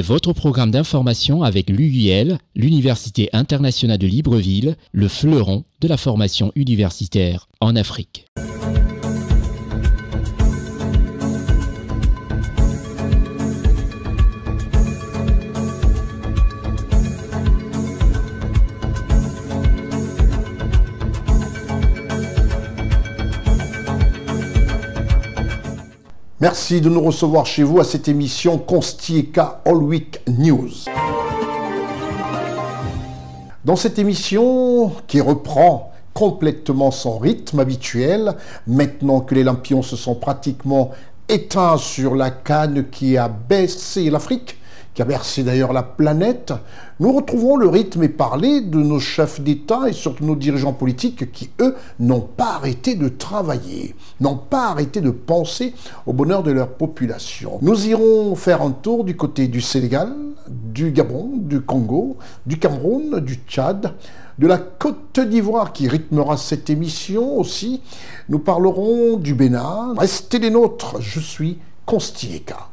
Votre programme d'information avec l'UIL, l'Université internationale de Libreville, le fleuron de la formation universitaire en Afrique. Merci de nous recevoir chez vous à cette émission Constieka All Week News. Dans cette émission qui reprend complètement son rythme habituel, maintenant que les lampions se sont pratiquement éteints sur la canne qui a baissé l'Afrique, qui a bercé d'ailleurs la planète, nous retrouvons le rythme et parler de nos chefs d'État et surtout nos dirigeants politiques qui, eux, n'ont pas arrêté de travailler, n'ont pas arrêté de penser au bonheur de leur population. Nous irons faire un tour du côté du Sénégal, du Gabon, du Congo, du Cameroun, du Tchad, de la Côte d'Ivoire qui rythmera cette émission aussi. Nous parlerons du Bénin. Restez les nôtres, je suis Constieka.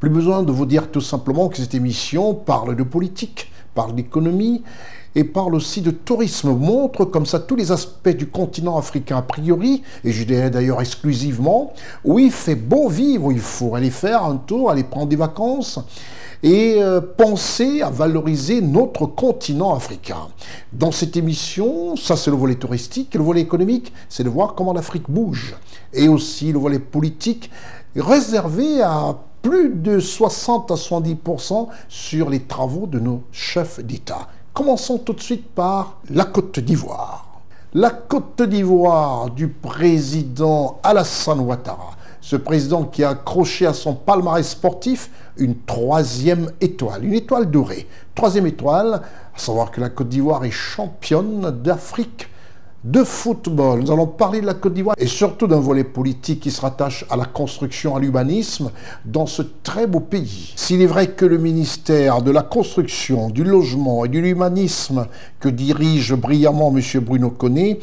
Plus besoin de vous dire tout simplement que cette émission parle de politique, parle d'économie et parle aussi de tourisme, montre comme ça tous les aspects du continent africain a priori, et je dirais d'ailleurs exclusivement, où il fait beau vivre, où il faut aller faire un tour, aller prendre des vacances et penser à valoriser notre continent africain. Dans cette émission, ça c'est le volet touristique, et le volet économique, c'est de voir comment l'Afrique bouge, et aussi le volet politique réservé à plus de 60 à 70% sur les travaux de nos chefs d'État. Commençons tout de suite par la Côte d'Ivoire. La Côte d'Ivoire du président Alassane Ouattara. Ce président qui a accroché à son palmarès sportif une 3e étoile, une étoile dorée. 3e étoile, à savoir que la Côte d'Ivoire est championne d'Afrique de football. Nous allons parler de la Côte d'Ivoire et surtout d'un volet politique qui se rattache à la construction, à l'urbanisme dans ce très beau pays. S'il est vrai que le ministère de la Construction, du Logement et de l'Humanisme que dirige brillamment M. Bruno Koné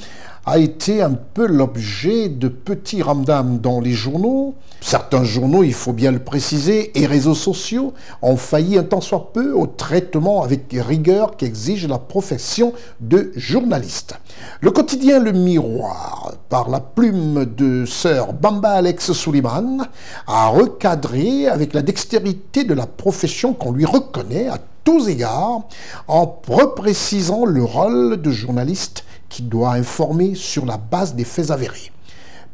a été un peu l'objet de petits ramdams dans les journaux. Certains journaux, il faut bien le préciser, et réseaux sociaux ont failli un tant soit peu au traitement avec rigueur qu'exige la profession de journaliste. Le quotidien Le Miroir, par la plume de sœur Bamba Alex Suleiman, a recadré avec la dextérité de la profession qu'on lui reconnaît à tous égards, en reprécisant le rôle de journaliste qui doit informer sur la base des faits avérés,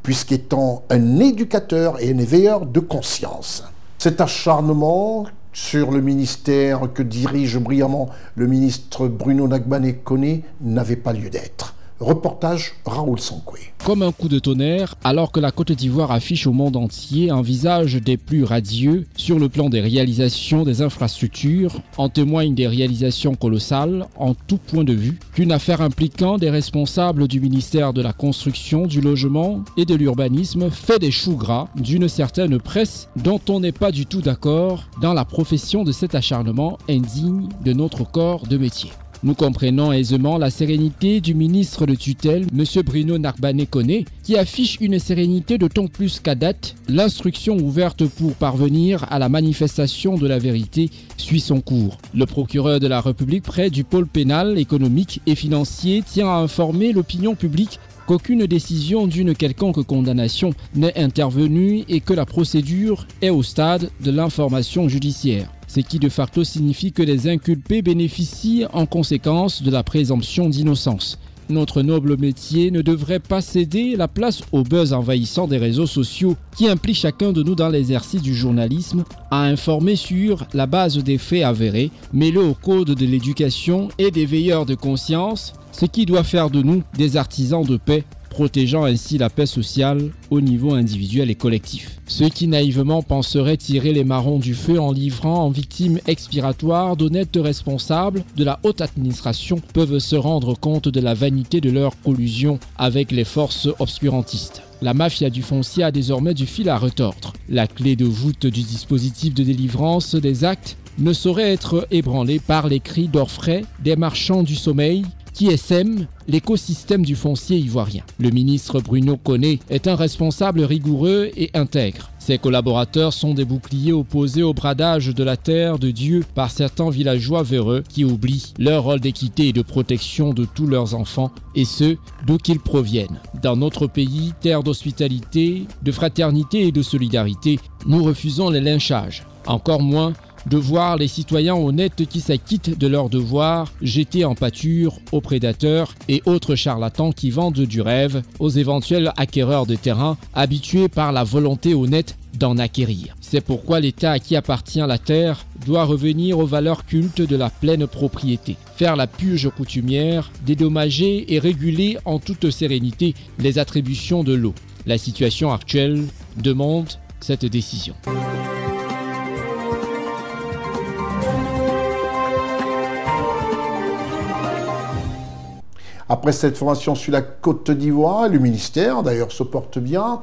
puisqu'étant un éducateur et un éveilleur de conscience. Cet acharnement sur le ministère que dirige brillamment le ministre Bruno Nagbane Koné n'avait pas lieu d'être. Reportage Raoul Sankoué. Comme un coup de tonnerre, alors que la Côte d'Ivoire affiche au monde entier un visage des plus radieux sur le plan des réalisations des infrastructures, en témoignent des réalisations colossales en tout point de vue, qu'une affaire impliquant des responsables du ministère de la Construction, du Logement et de l'Urbanisme fait des choux gras d'une certaine presse dont on n'est pas du tout d'accord dans la profession de cet acharnement indigne de notre corps de métier. Nous comprenons aisément la sérénité du ministre de tutelle, M. Bruno Nagbane Koné, qui affiche une sérénité d'autant plus qu'à date, l'instruction ouverte pour parvenir à la manifestation de la vérité suit son cours. Le procureur de la République près du pôle pénal, économique et financier tient à informer l'opinion publique qu'aucune décision d'une quelconque condamnation n'est intervenue et que la procédure est au stade de l'information judiciaire. Ce qui de facto signifie que les inculpés bénéficient en conséquence de la présomption d'innocence. Notre noble métier ne devrait pas céder la place au buzz envahissant des réseaux sociaux qui implique chacun de nous dans l'exercice du journalisme à informer sur la base des faits avérés, mêlés au code de l'éducation et des veilleurs de conscience, ce qui doit faire de nous des artisans de paix, protégeant ainsi la paix sociale au niveau individuel et collectif. Ceux qui naïvement penseraient tirer les marrons du feu en livrant en victimes expiratoires d'honnêtes responsables de la haute administration peuvent se rendre compte de la vanité de leur collusion avec les forces obscurantistes. La mafia du foncier a désormais du fil à retordre. La clé de voûte du dispositif de délivrance des actes ne saurait être ébranlée par les cris d'orfraie des marchands du sommeil qui essaime l'écosystème du foncier ivoirien. Le ministre Bruno Koné est un responsable rigoureux et intègre. Ses collaborateurs sont des boucliers opposés au bradage de la terre de Dieu par certains villageois véreux qui oublient leur rôle d'équité et de protection de tous leurs enfants, et ce, d'où qu'ils proviennent. Dans notre pays, terre d'hospitalité, de fraternité et de solidarité, nous refusons les lynchages. Encore moins de voir les citoyens honnêtes qui s'acquittent de leurs devoirs jetés en pâture aux prédateurs et autres charlatans qui vendent du rêve aux éventuels acquéreurs de terrain habitués par la volonté honnête d'en acquérir. C'est pourquoi l'État à qui appartient la terre doit revenir aux valeurs cultes de la pleine propriété, faire la purge coutumière, dédommager et réguler en toute sérénité les attributions de l'eau. La situation actuelle demande cette décision. Après cette formation sur la Côte d'Ivoire, le ministère d'ailleurs se porte bien,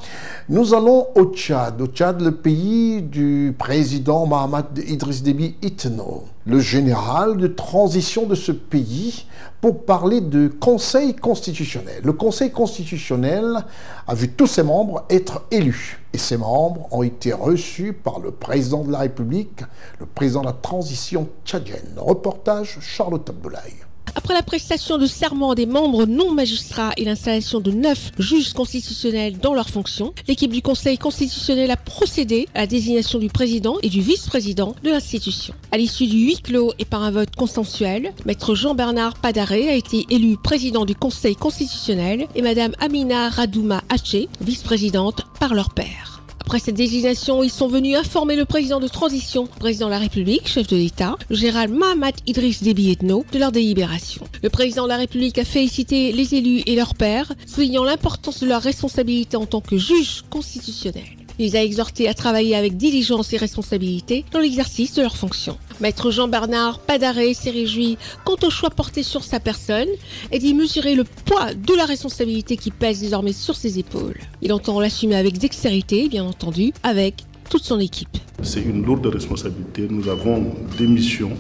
nous allons au Tchad. Au Tchad, le pays du président Mahamat Idriss Déby Itno, le général de transition de ce pays, pour parler de Conseil constitutionnel. Le Conseil constitutionnel a vu tous ses membres être élus. Et ces membres ont été reçus par le président de la République, le président de la transition tchadienne. Reportage Charlotte Abdoulaye. Après la prestation de serment des membres non magistrats et l'installation de 9 juges constitutionnels dans leurs fonctions, l'équipe du Conseil constitutionnel a procédé à la désignation du président et du vice-président de l'institution. À l'issue du huis clos et par un vote consensuel, Maître Jean-Bernard Padaré a été élu président du Conseil constitutionnel et Madame Amina Radouma Haché, vice-présidente par leur père. Après cette désignation, ils sont venus informer le président de transition, président de la République, chef de l'État, le général Mahamat Idriss Déby Itno, de leur délibération. Le président de la République a félicité les élus et leurs pairs, soulignant l'importance de leur responsabilité en tant que juge constitutionnel. Il les a exhortés à travailler avec diligence et responsabilité dans l'exercice de leurs fonctions. Maître Jean-Bernard Padaré s'est réjoui quant au choix porté sur sa personne et d'y mesurer le poids de la responsabilité qui pèse désormais sur ses épaules. Il entend l'assumer avec dextérité, bien entendu, avec toute son équipe. C'est une lourde responsabilité. Nous avons des missions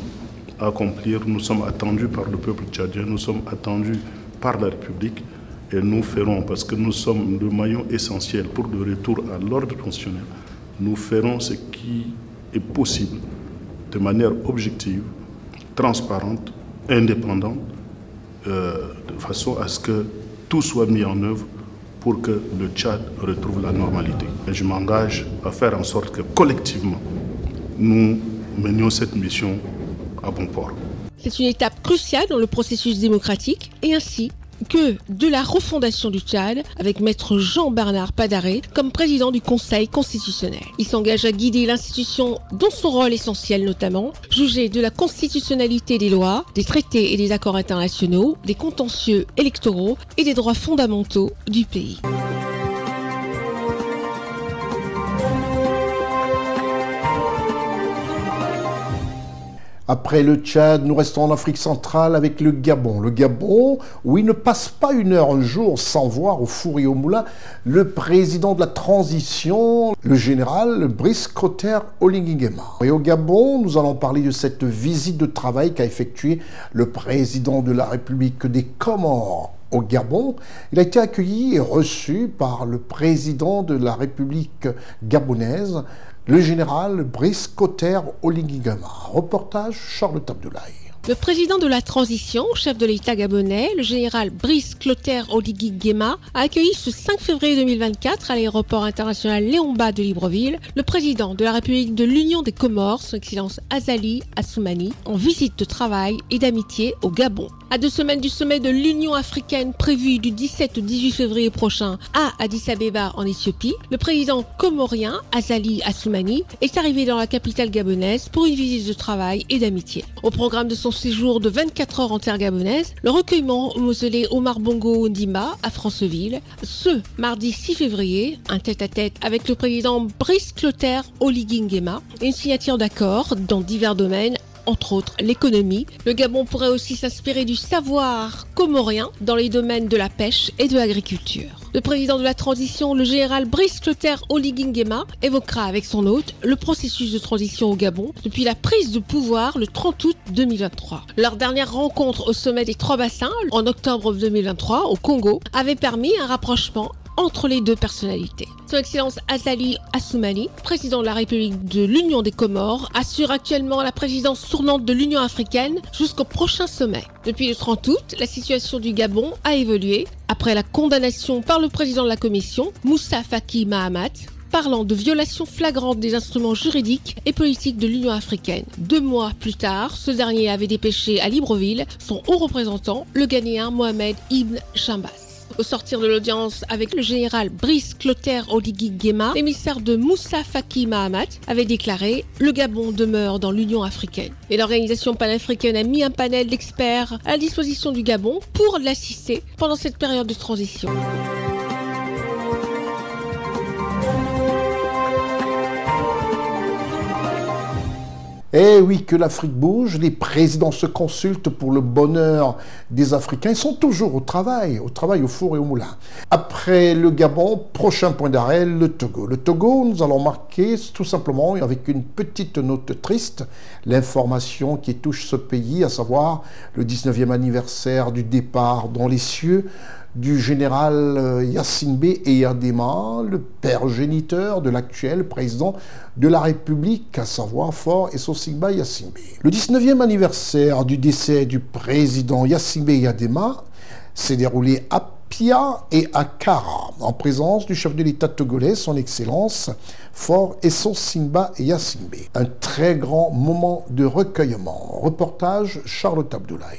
à accomplir. Nous sommes attendus par le peuple tchadien, nous sommes attendus par la République. Et nous ferons, parce que nous sommes le maillon essentiel pour le retour à l'ordre constitutionnel, nous ferons ce qui est possible de manière objective, transparente, indépendante, de façon à ce que tout soit mis en œuvre pour que le Tchad retrouve la normalité. Et je m'engage à faire en sorte que collectivement, nous menions cette mission à bon port. C'est une étape cruciale dans le processus démocratique et ainsi que de la refondation du Tchad avec Maître Jean-Bernard Padaré comme président du Conseil constitutionnel. Il s'engage à guider l'institution dans son rôle essentiel notamment, juger de la constitutionnalité des lois, des traités et des accords internationaux, des contentieux électoraux et des droits fondamentaux du pays. Après le Tchad, nous restons en Afrique centrale avec le Gabon. Le Gabon, où il ne passe pas une heure, un jour, sans voir au four et au moulin le président de la transition, le général Brice Clotaire Oligui Nguema. Et au Gabon, nous allons parler de cette visite de travail qu'a effectuée le président de la République des Comores au Gabon. Il a été accueilli et reçu par le président de la République gabonaise, le général Brice Clotaire Oligui Nguema. Reportage Charlotte Abdoulaye. Le président de la transition, chef de l'État gabonais, le général Brice Clotaire Oligui Nguema, a accueilli ce 5 février 2024 à l'aéroport international Léon-Mba de Libreville le président de la République de l'Union des Comores, son Excellence Azali Assoumani, en visite de travail et d'amitié au Gabon. À 2 semaines du sommet de l'Union africaine prévu du 17 au 18 février prochain à Addis-Abeba en Éthiopie, le président comorien Azali Assoumani est arrivé dans la capitale gabonaise pour une visite de travail et d'amitié. Au programme de son séjour de 24 heures en terre gabonaise, le recueillement au mausolée Omar Bongo Ondimba à Franceville, ce mardi 6 février, un tête-à-tête avec le président Brice Clotaire Oligui Nguema et une signature d'accords dans divers domaines entre autres l'économie. Le Gabon pourrait aussi s'inspirer du savoir comorien dans les domaines de la pêche et de l'agriculture. Le président de la transition, le général Brice Clotaire Oligui Nguema, évoquera avec son hôte le processus de transition au Gabon depuis la prise de pouvoir le 30 août 2023. Leur dernière rencontre au sommet des Trois Bassins, en octobre 2023, au Congo, avait permis un rapprochement entre les deux personnalités. Son Excellence Azali Assoumani, président de la République de l'Union des Comores, assure actuellement la présidence tournante de l'Union africaine jusqu'au prochain sommet. Depuis le 30 août, la situation du Gabon a évolué après la condamnation par le président de la Commission, Moussa Faki Mahamat, parlant de violation flagrante des instruments juridiques et politiques de l'Union africaine. 2 mois plus tard, ce dernier avait dépêché à Libreville son haut représentant, le Ghanéen Mohamed Ibn Chambas. Au sortir de l'audience avec le général Brice Clotaire Oligui Nguema, l'émissaire de Moussa Faki Mahamat avait déclaré « Le Gabon demeure dans l'Union africaine ». Et l'organisation panafricaine a mis un panel d'experts à la disposition du Gabon pour l'assister pendant cette période de transition. Eh oui, que l'Afrique bouge, les présidents se consultent pour le bonheur des Africains. Ils sont toujours au travail au four et au moulin. Après le Gabon, prochain point d'arrêt, le Togo. Le Togo, nous allons marquer tout simplement, avec une petite note triste, l'information qui touche ce pays, à savoir le 19e anniversaire du départ dans les cieux du général Yassimbe Eyadema, le père géniteur de l'actuel président de la République, à savoir Faure Essosigba Yassimbe. Le 19e anniversaire du décès du président Yassimbe Eyadema s'est déroulé à Pia et à Kara, en présence du chef de l'État togolais, son Excellence Faure Essosigba Yassimbe. Un très grand moment de recueillement. Reportage Charlotte Abdoulaye.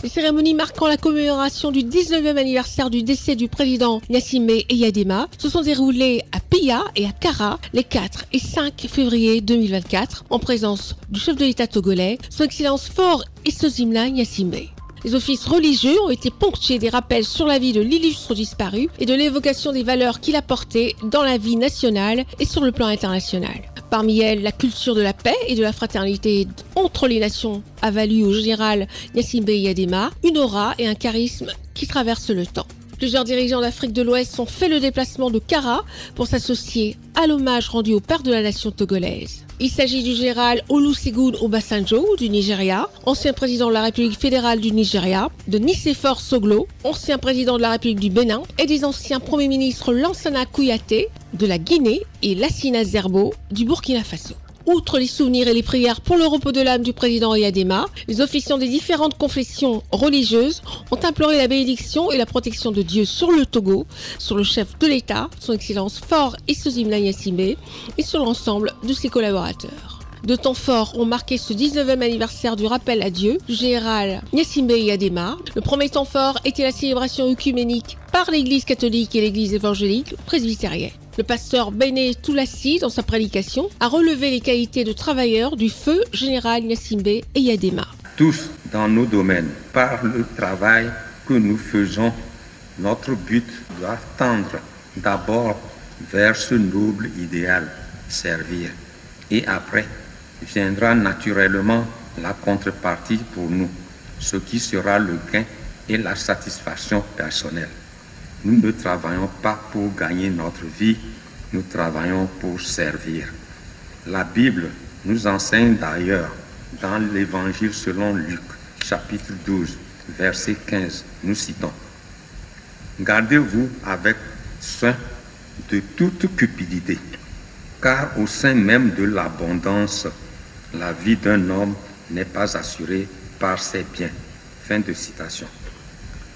Les cérémonies marquant la commémoration du 19e anniversaire du décès du président Yassimbe Eyadema se sont déroulées à Pia et à Kara les 4 et 5 février 2024 en présence du chef de l'État togolais, son Excellence Faure Essosigba Yassimbe. Les offices religieux ont été ponctués des rappels sur la vie de l'illustre disparu et de l'évocation des valeurs qu'il a portées dans la vie nationale et sur le plan international. Parmi elles, la culture de la paix et de la fraternité entre les nations a valu au général Yassimbe Eyadema une aura et un charisme qui traversent le temps. Plusieurs dirigeants d'Afrique de l'Ouest ont fait le déplacement de Kara pour s'associer à l'hommage rendu au père de la nation togolaise. Il s'agit du général Olusegun Obasanjo du Nigeria, ancien président de la République fédérale du Nigeria, de Nicéphore Soglo, ancien président de la République du Bénin, et des anciens premiers ministres Lansana Kouyaté de la Guinée et Lassina Zerbo du Burkina Faso. Outre les souvenirs et les prières pour le repos de l'âme du président Eyadema, les officiants des différentes confessions religieuses ont imploré la bénédiction et la protection de Dieu sur le Togo, sur le chef de l'État, son Excellence Faure Essosigba Yassimbe, et sur l'ensemble de ses collaborateurs. De temps forts ont marqué ce 19e anniversaire du rappel à Dieu du général Yassimbe Eyadema. Le premier temps fort était la célébration œcuménique par l'Église catholique et l'Église évangélique presbytérienne. Le pasteur Béné Toulassi, dans sa prédication, a relevé les qualités de travailleur du feu général Yassimbe Eyadema. Tous dans nos domaines, par le travail que nous faisons, notre but doit tendre d'abord vers ce noble idéal, servir, et après viendra naturellement la contrepartie pour nous, ce qui sera le gain et la satisfaction personnelle. Nous ne travaillons pas pour gagner notre vie, nous travaillons pour servir. La Bible nous enseigne d'ailleurs dans l'Évangile selon Luc, chapitre 12, verset 15, nous citons: « Gardez-vous avec soin de toute cupidité, car au sein même de l'abondance, la vie d'un homme n'est pas assurée par ses biens. » Fin de citation.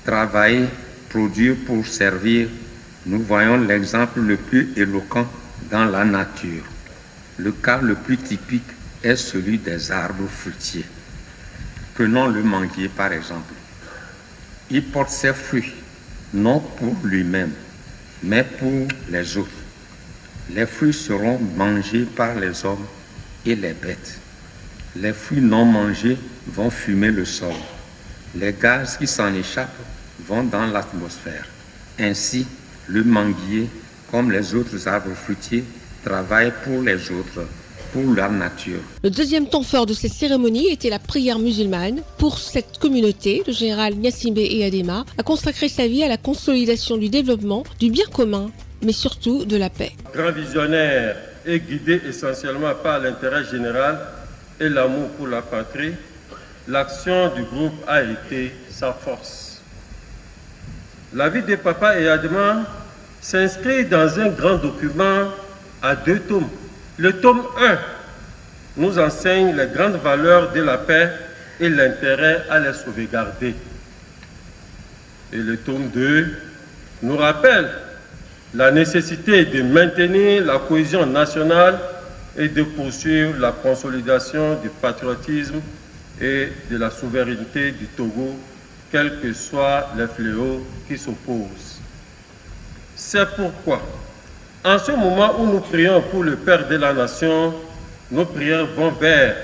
Travailler, produire pour servir, nous voyons l'exemple le plus éloquent dans la nature. Le cas le plus typique est celui des arbres fruitiers. Prenons le manguier par exemple. Il porte ses fruits, non pour lui-même, mais pour les autres. Les fruits seront mangés par les hommes et les bêtes. Les fruits non mangés vont fumer le sol. Les gaz qui s'en échappent vont dans l'atmosphère. Ainsi, le manguier, comme les autres arbres fruitiers, travaille pour les autres, pour la nature. Le deuxième temps fort de cette cérémonie était la prière musulmane. Pour cette communauté, le général Gnassingbé Eyadema a consacré sa vie à la consolidation du développement, du bien commun, mais surtout de la paix. Grand visionnaire et guidé essentiellement par l'intérêt général et l'amour pour la patrie, l'action du groupe a été sa force. La vie de Papa Eyadema s'inscrit dans un grand document à 2 tomes. Le tome 1 nous enseigne les grandes valeurs de la paix et l'intérêt à les sauvegarder. Et le tome 2 nous rappelle la nécessité de maintenir la cohésion nationale et de poursuivre la consolidation du patriotisme et de la souveraineté du Togo, quels que soient les fléaux qui s'opposent. C'est pourquoi, en ce moment où nous prions pour le Père de la Nation, nos prières vont vers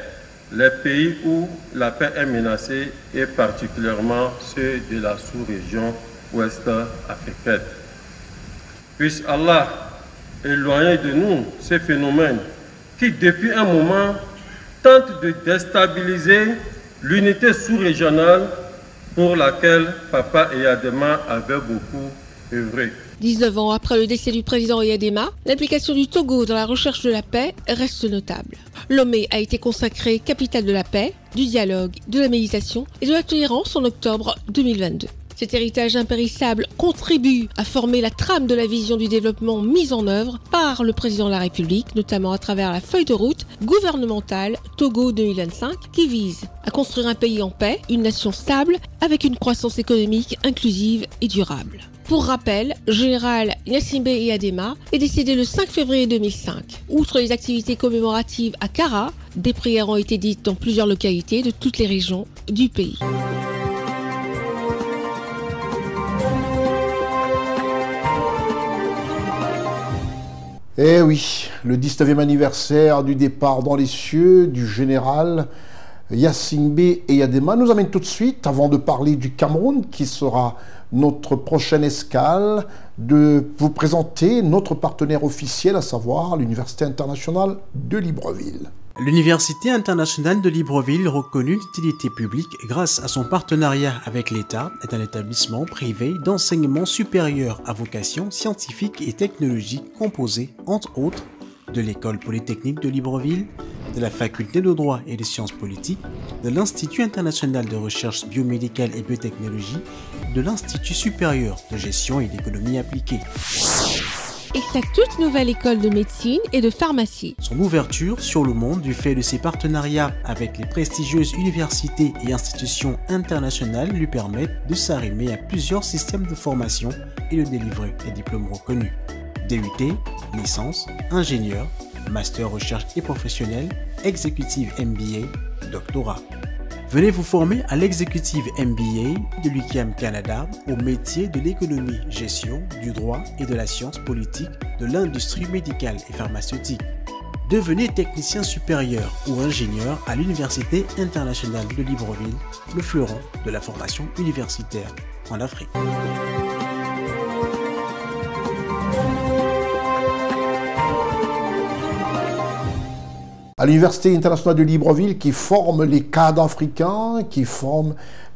les pays où la paix est menacée et particulièrement ceux de la sous-région ouest africaine. Puisse Allah éloigner de nous ces phénomènes qui, depuis un moment, tentent de déstabiliser l'unité sous-régionale pour laquelle Papa Eyadema avait beaucoup œuvré. 19 ans après le décès du président Eyadema, l'implication du Togo dans la recherche de la paix reste notable. Lomé a été consacrée capitale de la paix, du dialogue, de la méditation et de la tolérance en octobre 2022. Cet héritage impérissable contribue à former la trame de la vision du développement mise en œuvre par le président de la République, notamment à travers la feuille de route gouvernementale Togo 2025 qui vise à construire un pays en paix, une nation stable, avec une croissance économique inclusive et durable. Pour rappel, général Gnassingbé Eyadema est décédé le 5 février 2005. Outre les activités commémoratives à Kara, des prières ont été dites dans plusieurs localités de toutes les régions du pays. Eh oui, le 19e anniversaire du départ dans les cieux du général Gnassingbé Eyadema nous amène tout de suite, avant de parler du Cameroun, qui sera notre prochaine escale, de vous présenter notre partenaire officiel, à savoir l'Université internationale de Libreville. L'Université internationale de Libreville, reconnue d'utilité publique grâce à son partenariat avec l'État, est un établissement privé d'enseignement supérieur à vocation scientifique et technologique composé, entre autres, de l'École polytechnique de Libreville, de la Faculté de droit et des sciences politiques, de l'Institut international de recherche biomédicale et biotechnologie, de l'Institut supérieur de gestion et d'économie appliquée. Et sa toute nouvelle école de médecine et de pharmacie. Son ouverture sur le monde du fait de ses partenariats avec les prestigieuses universités et institutions internationales lui permettent de s'arrimer à plusieurs systèmes de formation et de délivrer des diplômes reconnus. DUT, licence, ingénieur, master recherche et professionnel, exécutive MBA, doctorat. Venez vous former à l'exécutive MBA de l'UQAM Canada au métier de l'économie, gestion, du droit et de la science politique de l'industrie médicale et pharmaceutique. Devenez technicien supérieur ou ingénieur à l'Université internationale de Libreville, le fleuron de la formation universitaire en Afrique. À l'Université internationale de Libreville, qui forme les cadres africains, qui forme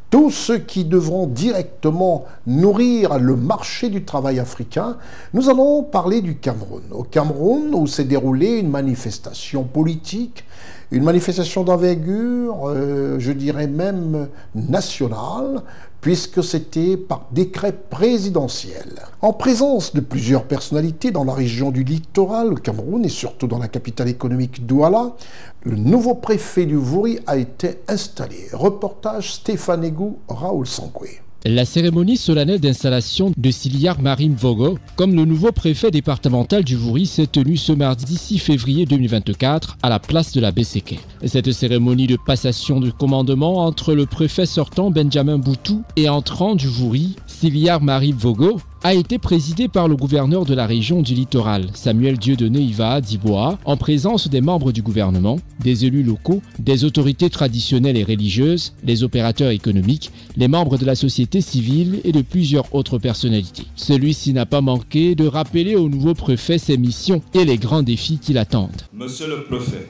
tous ceux qui devront directement nourrir le marché du travail africain, nous allons parler du Cameroun. Au Cameroun, où s'est déroulée une manifestation politique, une manifestation d'envergure, je dirais même nationale, puisque c'était par décret présidentiel. En présence de plusieurs personnalités dans la région du littoral, le Cameroun, et surtout dans la capitale économique Douala, le nouveau préfet du Vouri a été installé. Reportage Stéphane Egou, Raoul Sankoué. La cérémonie solennelle d'installation de Siliar Marim Vogo comme le nouveau préfet départemental du Vouri s'est tenue ce mardi 6 février 2024 à la place de la BCK. Cette cérémonie de passation de commandement entre le préfet sortant Benjamin Boutou et entrant du Vouri, Siliar Marim Vogo, a été présidée par le gouverneur de la région du littoral, Samuel Dieudonné Iva Diboa, en présence des membres du gouvernement, des élus locaux, des autorités traditionnelles et religieuses, les opérateurs économiques, les membres de la société civile et de plusieurs autres personnalités. Celui-ci n'a pas manqué de rappeler au nouveau préfet ses missions et les grands défis qui l'attendent. Monsieur le préfet,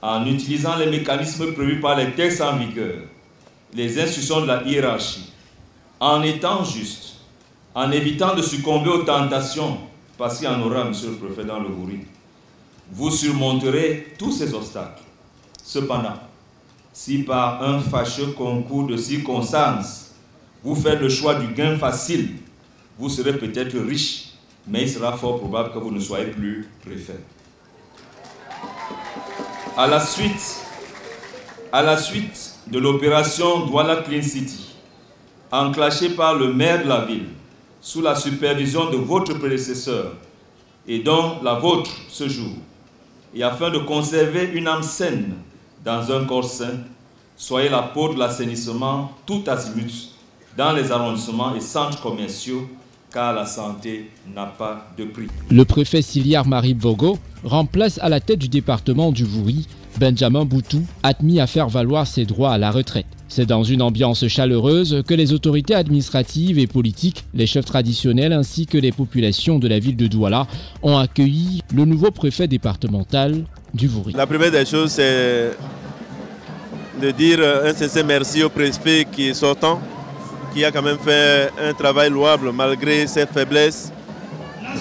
en utilisant les mécanismes prévus par les textes en vigueur, les instructions de la hiérarchie, en étant juste, en évitant de succomber aux tentations, parce qu'il y en aura, monsieur le préfet, dans le Wouri, vous surmonterez tous ces obstacles. Cependant, si par un fâcheux concours de circonstances, vous faites le choix du gain facile, vous serez peut-être riche, mais il sera fort probable que vous ne soyez plus préfet. À la suite de l'opération Douala Clean City, enclenchée par le maire de la ville, sous la supervision de votre prédécesseur et dont la vôtre ce jour, et afin de conserver une âme saine dans un corps sain, soyez la peau de l'assainissement tout azimut dans les arrondissements et centres commerciaux, car la santé n'a pas de prix. Le préfet Siliar Marib Vogo remplace à la tête du département du Wouri Benjamin Boutou, admis à faire valoir ses droits à la retraite. C'est dans une ambiance chaleureuse que les autorités administratives et politiques, les chefs traditionnels ainsi que les populations de la ville de Douala ont accueilli le nouveau préfet départemental du Wouri. La première des choses, c'est de dire un sincère merci au préfet qui est sortant, qui a quand même fait un travail louable malgré ses faiblesses.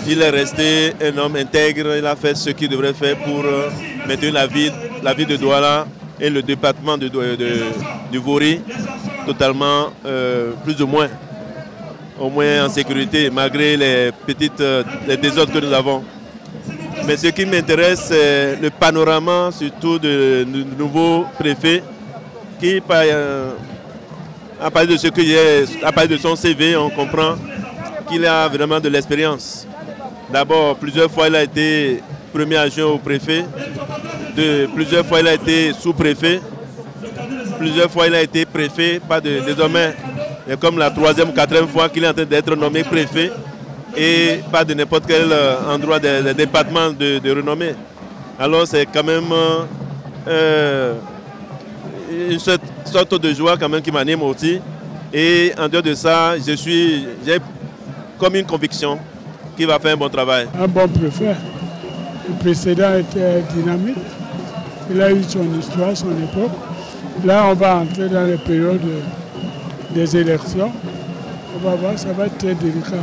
Il est resté un homme intègre, il a fait ce qu'il devrait faire pour maintenir la ville de Douala et le département du Wouri totalement, plus ou moins, au moins en sécurité, malgré les désordres que nous avons. Mais ce qui m'intéresse, c'est le panorama surtout du nouveau préfet qui, à partir de ce qu'il est, à partir de son CV, on comprend qu'il a vraiment de l'expérience. D'abord, plusieurs fois, il a été premier adjoint au préfet. Plusieurs fois, il a été sous-préfet. Plusieurs fois, il a été préfet. Désormais, c'est comme la troisième ou quatrième fois qu'il est en train d'être nommé préfet. Et pas de n'importe quel endroit des départements de renommée. Alors, c'est quand même une sorte de joie quand même qui m'anime aussi. Et en dehors de ça, j'ai comme une conviction qu'il va faire un bon travail. Un bon préfet. Le précédent était dynamique. Il a eu son histoire, son époque. Là, on va entrer dans les périodes des élections. On va voir, ça va être très délicat.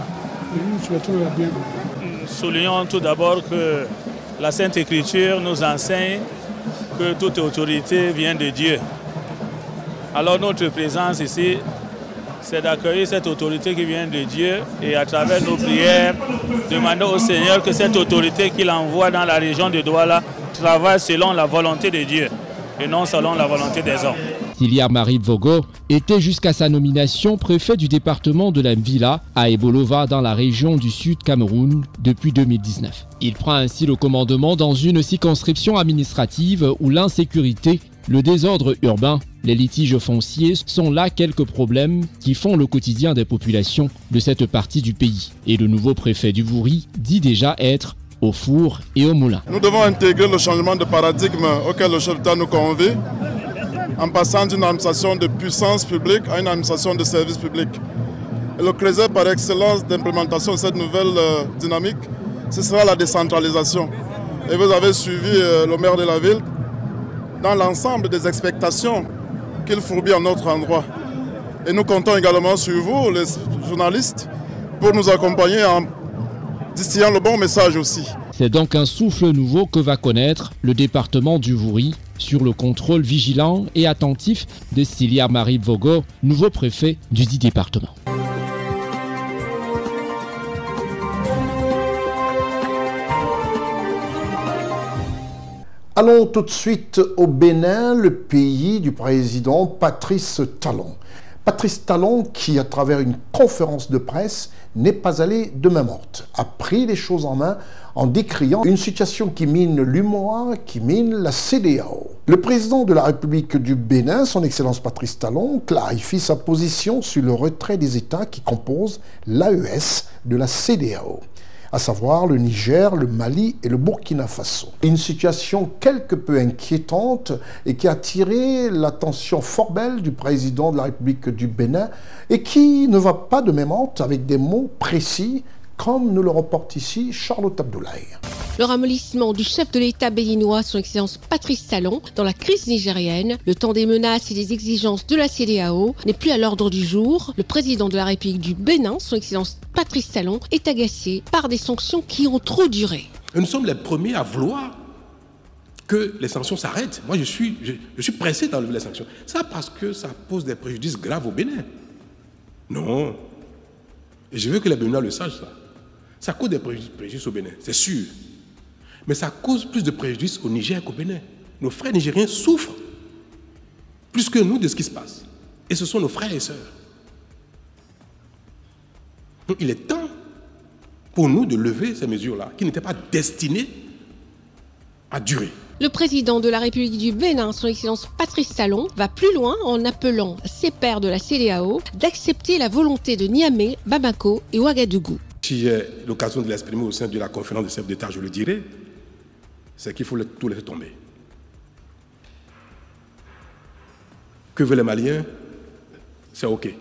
Et nous souhaitons la bienvenue. Nous soulignons tout d'abord que la Sainte Écriture nous enseigne que toute autorité vient de Dieu. Alors notre présence ici, c'est d'accueillir cette autorité qui vient de Dieu et à travers nos prières, demander au Seigneur que cette autorité qu'il envoie dans la région de Douala travaille selon la volonté de Dieu et non selon la volonté des hommes. Siliar Marib Vogo était jusqu'à sa nomination préfet du département de la Mvila à Ebolova dans la région du Sud Cameroun depuis 2019. Il prend ainsi le commandement dans une circonscription administrative où l'insécurité, le désordre urbain, les litiges fonciers sont là quelques problèmes qui font le quotidien des populations de cette partie du pays. Et le nouveau préfet du Wouri dit déjà être au four et au moulin. Nous devons intégrer le changement de paradigme auquel le chef d'État nous convie en passant d'une administration de puissance publique à une administration de service public. Et le critère par excellence d'implémentation de cette nouvelle dynamique, ce sera la décentralisation. Et vous avez suivi le maire de la ville dans l'ensemble des expectations qu'il fourbit à notre endroit. Et nous comptons également sur vous, les journalistes, pour nous accompagner en distillant le bon message aussi. C'est donc un souffle nouveau que va connaître le département du Wouri sur le contrôle vigilant et attentif de Siliar Marib Vogo, nouveau préfet du dit département. Allons tout de suite au Bénin, le pays du président Patrice Talon. Patrice Talon, qui à travers une conférence de presse n'est pas allé de main morte, a pris les choses en main en décriant une situation qui mine l'UMOA, qui mine la CEDEAO. Le président de la République du Bénin, son Excellence Patrice Talon, clarifie sa position sur le retrait des États qui composent l'AES de la CEDEAO, à savoir le Niger, le Mali et le Burkina Faso. Une situation quelque peu inquiétante et qui a attiré l'attention fort belle du président de la République du Bénin et qui ne va pas de même honte avec des mots précis comme nous le reporte ici Charlotte Abdoulaye. Le ramollissement du chef de l'État béninois, son Excellence Patrice Talon, dans la crise nigérienne, le temps des menaces et des exigences de la CEDEAO n'est plus à l'ordre du jour. Le président de la République du Bénin, son Excellence Patrice Talon, est agacé par des sanctions qui ont trop duré. Et nous sommes les premiers à vouloir que les sanctions s'arrêtent. Moi, je suis pressé d'enlever les sanctions. Ça parce que ça pose des préjudices graves au Bénin. Non. Et je veux que les Béninois le sachent, ça. Ça cause des préjudices au Bénin, c'est sûr. Mais ça cause plus de préjudices au Niger qu'au Bénin. Nos frères nigériens souffrent plus que nous de ce qui se passe. Et ce sont nos frères et sœurs. Donc il est temps pour nous de lever ces mesures-là, qui n'étaient pas destinées à durer. Le président de la République du Bénin, son Excellence Patrice Talon, va plus loin en appelant ses pairs de la CEDEAO d'accepter la volonté de Niamey, Bamako et Ouagadougou. Si j'ai l'occasion de l'exprimer au sein de la conférence des chefs d'État, je le dirai, c'est qu'il faut tout laisser tomber. Que veulent les Maliens? C'est OK.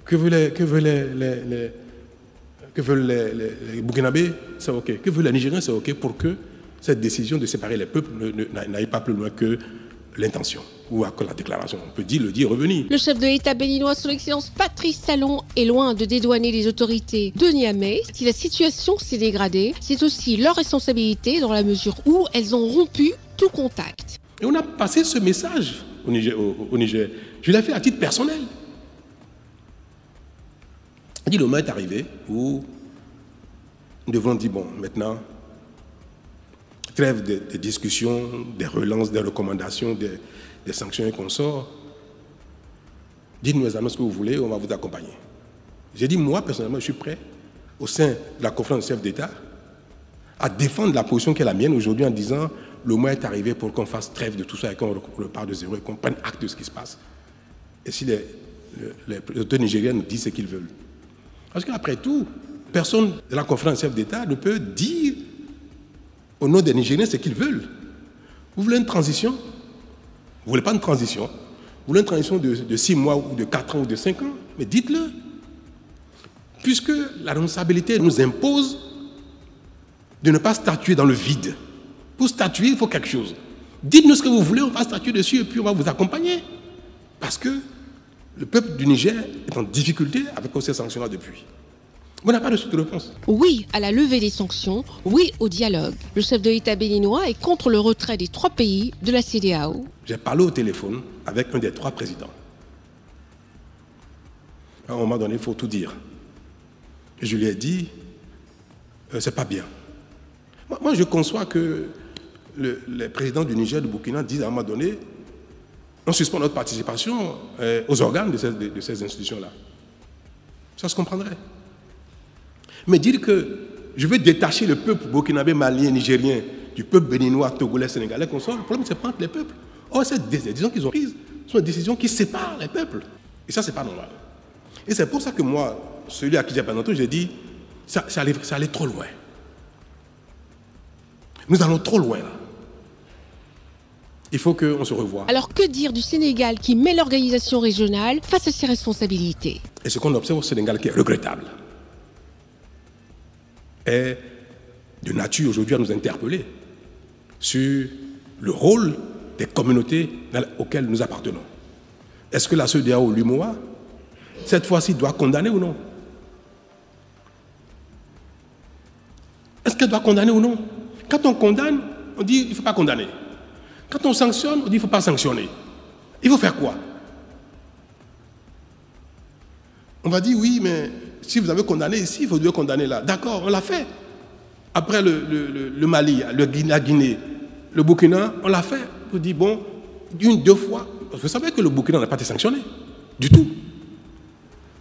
Que veulent les Burkinabés? C'est OK. Que veulent les Nigériens? C'est OK pour que cette décision de séparer les peuples n'aille pas plus loin que l'intention ou à la déclaration. On peut le dire, revenir. Le chef de l'État béninois, son Excellence Patrice Talon, est loin de dédouaner les autorités de Niamey. Si la situation s'est dégradée, c'est aussi leur responsabilité dans la mesure où elles ont rompu tout contact. Et on a passé ce message au Niger. Je l'ai fait à titre personnel. Le moment est arrivé où nous devons dire, bon, maintenant, trêve des discussions, des relances, des recommandations, des sanctions et consorts. Dites-nous exactement ce que vous voulez, on va vous accompagner. J'ai dit, moi, personnellement, je suis prêt, au sein de la conférence des chefs d'État, à défendre la position qui est la mienne aujourd'hui en disant, le moment est arrivé pour qu'on fasse trêve de tout ça et qu'on repart de zéro et qu'on prenne acte de ce qui se passe. Et si les autorités nigériennes nous disent ce qu'ils veulent. Parce qu'après tout, personne de la conférence des chefs d'État ne peut dire au nom des Nigériens ce qu'ils veulent. Vous voulez une transition? Vous ne voulez pas une transition? Vous voulez une transition de 6 mois ou de 4 ans ou de 5 ans? Mais dites-le. Puisque la responsabilité nous impose de ne pas statuer dans le vide. Pour statuer, il faut quelque chose. Dites-nous ce que vous voulez, on va statuer dessus et puis on va vous accompagner. Parce que le peuple du Niger est en difficulté avec ces sanctions-là depuis. On n'a pas reçu de réponse. Oui à la levée des sanctions, oui au dialogue. Le chef de l'État béninois est contre le retrait des 3 pays de la CEDEAO. J'ai parlé au téléphone avec un des 3 présidents. À un moment donné, il faut tout dire. Et je lui ai dit, c'est pas bien. Moi, je conçois que les présidents du Niger, du Burkina disent à un moment donné, on suspend notre participation aux organes de ces institutions-là. Ça se comprendrait. Mais dire que je veux détacher le peuple burkinabé, malien, nigérien du peuple béninois, togolais, sénégalais, qu'on soit, le problème, c'est pas entre les peuples. Or, ces décisions qu'ils ont prises sont des décisions qui séparent les peuples. Et ça, c'est pas normal. Et c'est pour ça que moi, celui à qui j'ai parlé tantôt, j'ai dit, ça allait trop loin. Nous allons trop loin, là. Il faut qu'on se revoie. Alors que dire du Sénégal qui met l'organisation régionale face à ses responsabilités? Et ce qu'on observe au Sénégal qui est regrettable est de nature aujourd'hui à nous interpeller sur le rôle des communautés auxquelles nous appartenons. Est-ce que la CEDEAO, l'UMOA, cette fois-ci doit condamner ou non? Est-ce qu'elle doit condamner ou non? Quand on condamne, on dit qu'il ne faut pas condamner. Quand on sanctionne, on dit qu'il ne faut pas sanctionner. Il faut faire quoi? On va dire oui, mais si vous avez condamné ici, il faut condamner là. D'accord, on l'a fait. Après le Mali, la Guinée, le Burkina, on l'a fait. On dit bon, 1, 2 fois. Vous savez que le Burkina n'a pas été sanctionné. Du tout.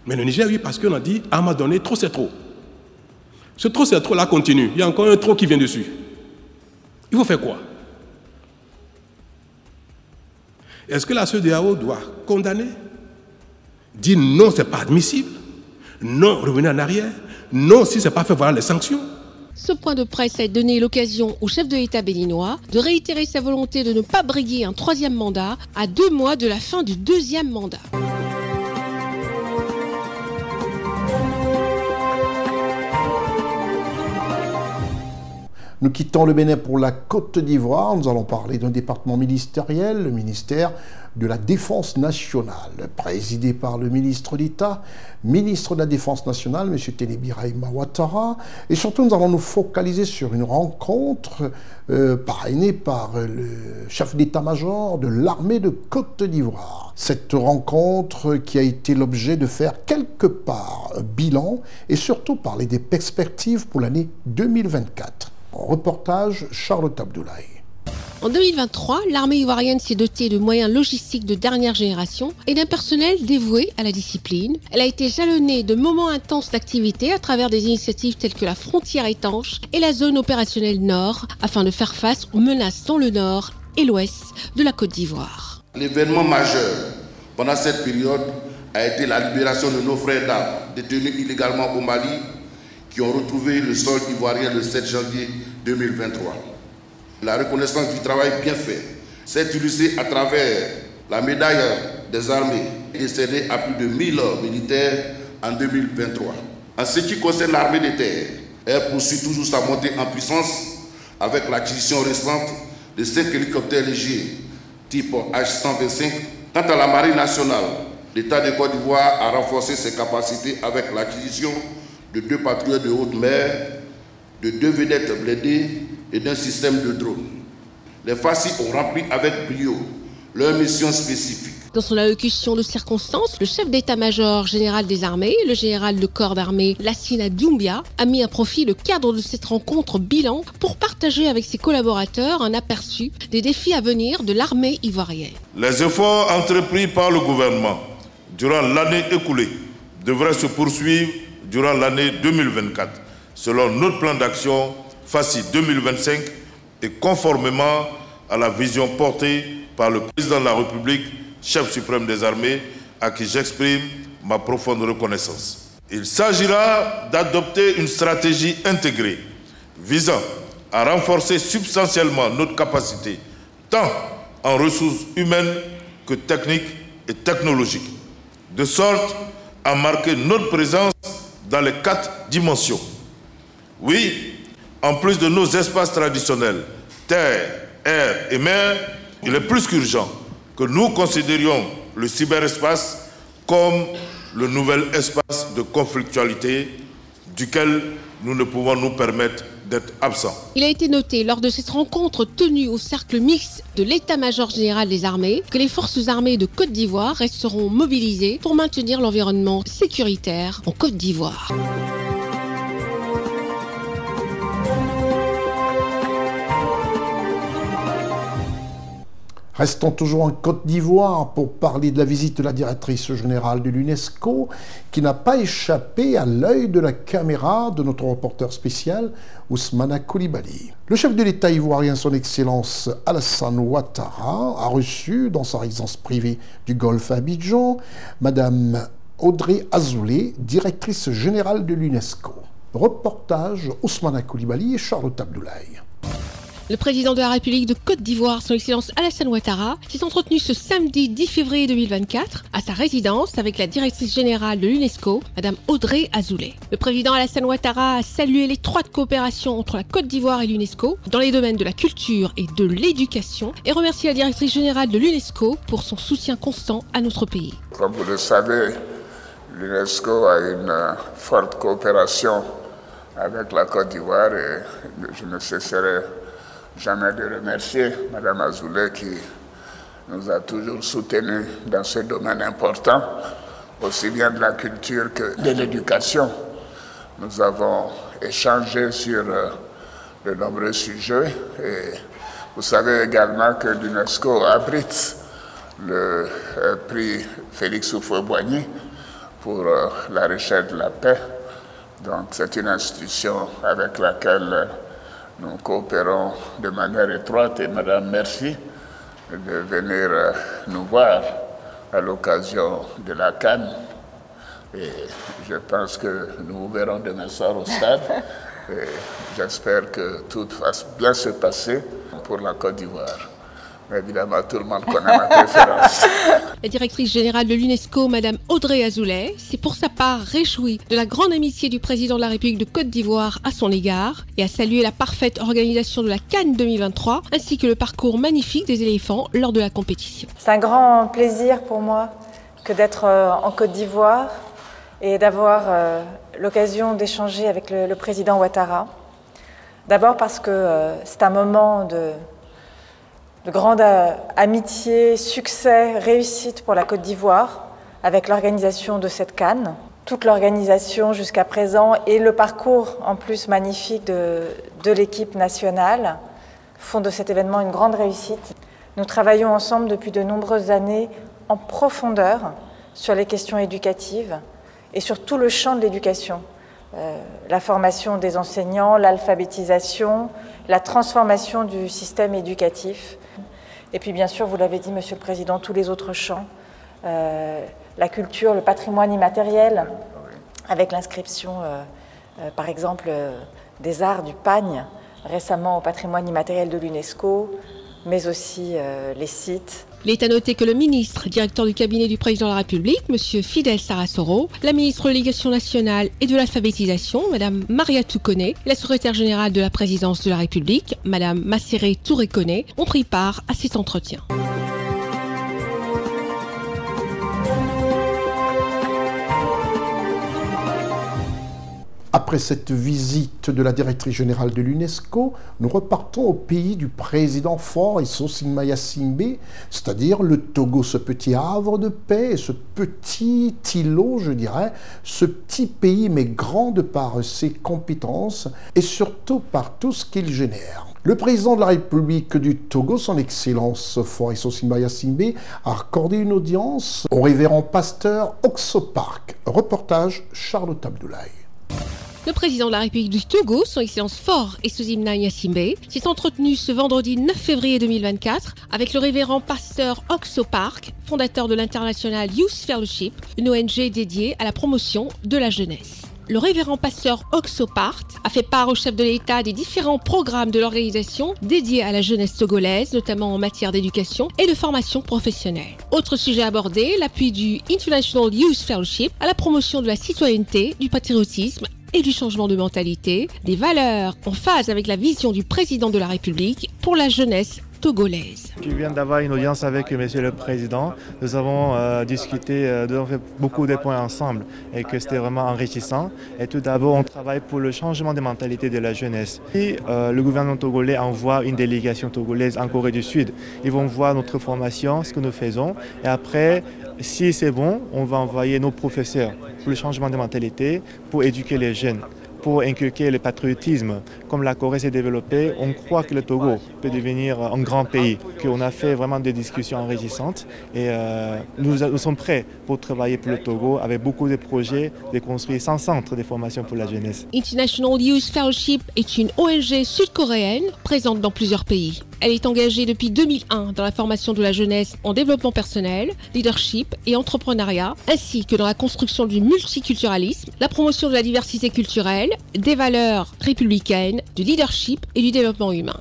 Mais le Niger, oui, parce qu'on a dit, à un moment donné, trop c'est trop. Ce trop c'est trop là continue. Il y a encore un trop qui vient dessus. Il faut faire quoi? Est-ce que la CEDEAO doit condamner? Dire non, ce n'est pas admissible. Non, revenir en arrière. Non, si ce n'est pas fait, voilà les sanctions. Ce point de presse a donné l'occasion au chef de l'État béninois de réitérer sa volonté de ne pas briguer un 3e mandat à 2 mois de la fin du 2e mandat. Nous quittons le Bénin pour la Côte d'Ivoire. Nous allons parler d'un département ministériel, le ministère de la Défense nationale, présidé par le ministre d'État, ministre de la Défense nationale, M. Téné-Birahima Ouattara. Et surtout, nous allons nous focaliser sur une rencontre parrainée par le chef d'état-major de l'armée de Côte d'Ivoire. Cette rencontre qui a été l'objet de faire quelque part un bilan et surtout parler des perspectives pour l'année 2024. Reportage Charlotte Abdoulaye. En 2023, l'armée ivoirienne s'est dotée de moyens logistiques de dernière génération et d'un personnel dévoué à la discipline. Elle a été jalonnée de moments intenses d'activité à travers des initiatives telles que la frontière étanche et la zone opérationnelle Nord, afin de faire face aux menaces dans le Nord et l'Ouest de la Côte d'Ivoire. L'événement majeur pendant cette période a été la libération de nos frères d'armes détenus illégalement au Mali qui ont retrouvé le sol ivoirien le 7 janvier 2023. La reconnaissance du travail bien fait s'est illustrée à travers la médaille des armées décernée à plus de 1000 militaires en 2023. En ce qui concerne l'armée de terre, elle poursuit toujours sa montée en puissance avec l'acquisition récente de 5 hélicoptères légers type H-125. Quant à la marine nationale, l'État de Côte d'Ivoire a renforcé ses capacités avec l'acquisition de 2 patrouilleurs de haute mer, de 2 vedettes blindées et d'un système de drone. Les FACI ont rempli avec brio leur mission spécifique. Dans son allocution de circonstance, le chef d'état-major général des armées, le général de corps d'armée Lassina Doumbia, a mis à profit le cadre de cette rencontre bilan pour partager avec ses collaborateurs un aperçu des défis à venir de l'armée ivoirienne. Les efforts entrepris par le gouvernement durant l'année écoulée devraient se poursuivre durant l'année 2024, selon notre plan d'action FACI 2025 et conformément à la vision portée par le président de la République, chef suprême des armées, à qui j'exprime ma profonde reconnaissance. Il s'agira d'adopter une stratégie intégrée visant à renforcer substantiellement notre capacité, tant en ressources humaines que techniques et technologiques, de sorte à marquer notre présence dans les 4 dimensions. Oui, en plus de nos espaces traditionnels, terre, air et mer, il est plus qu'urgent que nous considérions le cyberespace comme le nouvel espace de conflictualité duquel nous ne pouvons nous permettre d'être absents. Il a été noté lors de cette rencontre tenue au cercle mixte de l'état-major général des armées que les forces armées de Côte d'Ivoire resteront mobilisées pour maintenir l'environnement sécuritaire en Côte d'Ivoire. Restons toujours en Côte d'Ivoire pour parler de la visite de la directrice générale de l'UNESCO qui n'a pas échappé à l'œil de la caméra de notre reporter spécial Ousmana Coulibaly. Le chef de l'État ivoirien, son Excellence Alassane Ouattara, a reçu dans sa résidence privée du Golfe à Abidjan Madame Audrey Azoulay, directrice générale de l'UNESCO. Reportage Ousmana Coulibaly et Charlotte Abdoulaye. Le président de la République de Côte d'Ivoire, son Excellence Alassane Ouattara, s'est entretenu ce samedi 10 février 2024 à sa résidence avec la directrice générale de l'UNESCO, Madame Audrey Azoulay. Le président Alassane Ouattara a salué l'étroite coopération entre la Côte d'Ivoire et l'UNESCO dans les domaines de la culture et de l'éducation et remercié la directrice générale de l'UNESCO pour son soutien constant à notre pays. Comme vous le savez, l'UNESCO a une forte coopération avec la Côte d'Ivoire et je ne cesserai jamais de remercier Mme Azoulay qui nous a toujours soutenus dans ce domaine important, aussi bien de la culture que de l'éducation. Nous avons échangé sur de nombreux sujets et vous savez également que l'UNESCO abrite le prix Félix Houphouët-Boigny pour la recherche de la paix. Donc c'est une institution avec laquelle nous coopérons de manière étroite et Madame, merci de venir nous voir à l'occasion de la CAN. Et je pense que nous vous verrons demain soir au stade. Et j'espère que tout va bien se passer pour la Côte d'Ivoire. Mais évidemment, tout le monde connaît ma préférence. La directrice générale de l'UNESCO, Madame Audrey Azoulay, s'est pour sa part réjouie de la grande amitié du président de la République de Côte d'Ivoire à son égard et a salué la parfaite organisation de la Cannes 2023 ainsi que le parcours magnifique des éléphants lors de la compétition. C'est un grand plaisir pour moi que d'être en Côte d'Ivoire et d'avoir l'occasion d'échanger avec le président Ouattara. D'abord parce que c'est un moment de grande amitié, succès, réussite pour la Côte d'Ivoire avec l'organisation de cette CAN. Toute l'organisation jusqu'à présent et le parcours en plus magnifique de l'équipe nationale font de cet événement une grande réussite. Nous travaillons ensemble depuis de nombreuses années en profondeur sur les questions éducatives et sur tout le champ de l'éducation. La formation des enseignants, l'alphabétisation, la transformation du système éducatif. Et puis bien sûr, vous l'avez dit, Monsieur le Président, tous les autres champs, la culture, le patrimoine immatériel, avec l'inscription, par exemple, des arts du pagne, récemment au patrimoine immatériel de l'UNESCO, mais aussi les sites. Il est à noter que le ministre, directeur du cabinet du président de la République, M. Fidel Sarasoro, la ministre de l'Éducation nationale et de l'alphabétisation, Mme Mariatou Koné, et la secrétaire générale de la présidence de la République, Mme Masséré Touré-Koné, ont pris part à cet entretien. Après cette visite de la directrice générale de l'UNESCO, nous repartons au pays du président Faure Issou-Sinma-Yassimbe, c'est-à-dire le Togo, ce petit havre de paix, ce petit îlot, je dirais, ce petit pays mais grand de par ses compétences et surtout par tout ce qu'il génère. Le président de la République du Togo, son Excellence Faure Issou-Sinma-Yassimbe, a accordé une audience au révérend pasteur Oxopark. Reportage Charlotte Abdoulaye. Le président de la République du Togo, son Excellence Faure Issou-Sinma-Yassimbe, s'est entretenu ce vendredi 9 février 2024 avec le révérend pasteur Oxopark, fondateur de l'International Youth Fellowship, une ONG dédiée à la promotion de la jeunesse. Le révérend pasteur Oxopark a fait part au chef de l'État des différents programmes de l'organisation dédiés à la jeunesse togolaise, notamment en matière d'éducation et de formation professionnelle. Autre sujet abordé, l'appui du International Youth Fellowship à la promotion de la citoyenneté, du patriotisme et du changement de mentalité, des valeurs en phase avec la vision du président de la République pour la jeunesse togolaise. Je viens d'avoir une audience avec Monsieur le Président. Nous avons discuté, nous avons fait beaucoup de points ensemble et que c'était vraiment enrichissant. Et tout d'abord, on travaille pour le changement de mentalité de la jeunesse. Et, le gouvernement togolais envoie une délégation togolaise en Corée du Sud. Ils vont voir notre formation, ce que nous faisons. Et après, si c'est bon, on va envoyer nos professeurs pour le changement de mentalité, pour éduquer les jeunes, pour inculquer le patriotisme. Comme la Corée s'est développée, on croit que le Togo peut devenir un grand pays, qu'on a fait vraiment des discussions enrichissantes et nous sommes prêts pour travailler pour le Togo avec beaucoup de projets de construire 100 centres de formation pour la jeunesse. International Youth Fellowship est une ONG sud-coréenne présente dans plusieurs pays. Elle est engagée depuis 2001 dans la formation de la jeunesse en développement personnel, leadership et entrepreneuriat, ainsi que dans la construction du multiculturalisme, la promotion de la diversité culturelle, des valeurs républicaines, du leadership et du développement humain.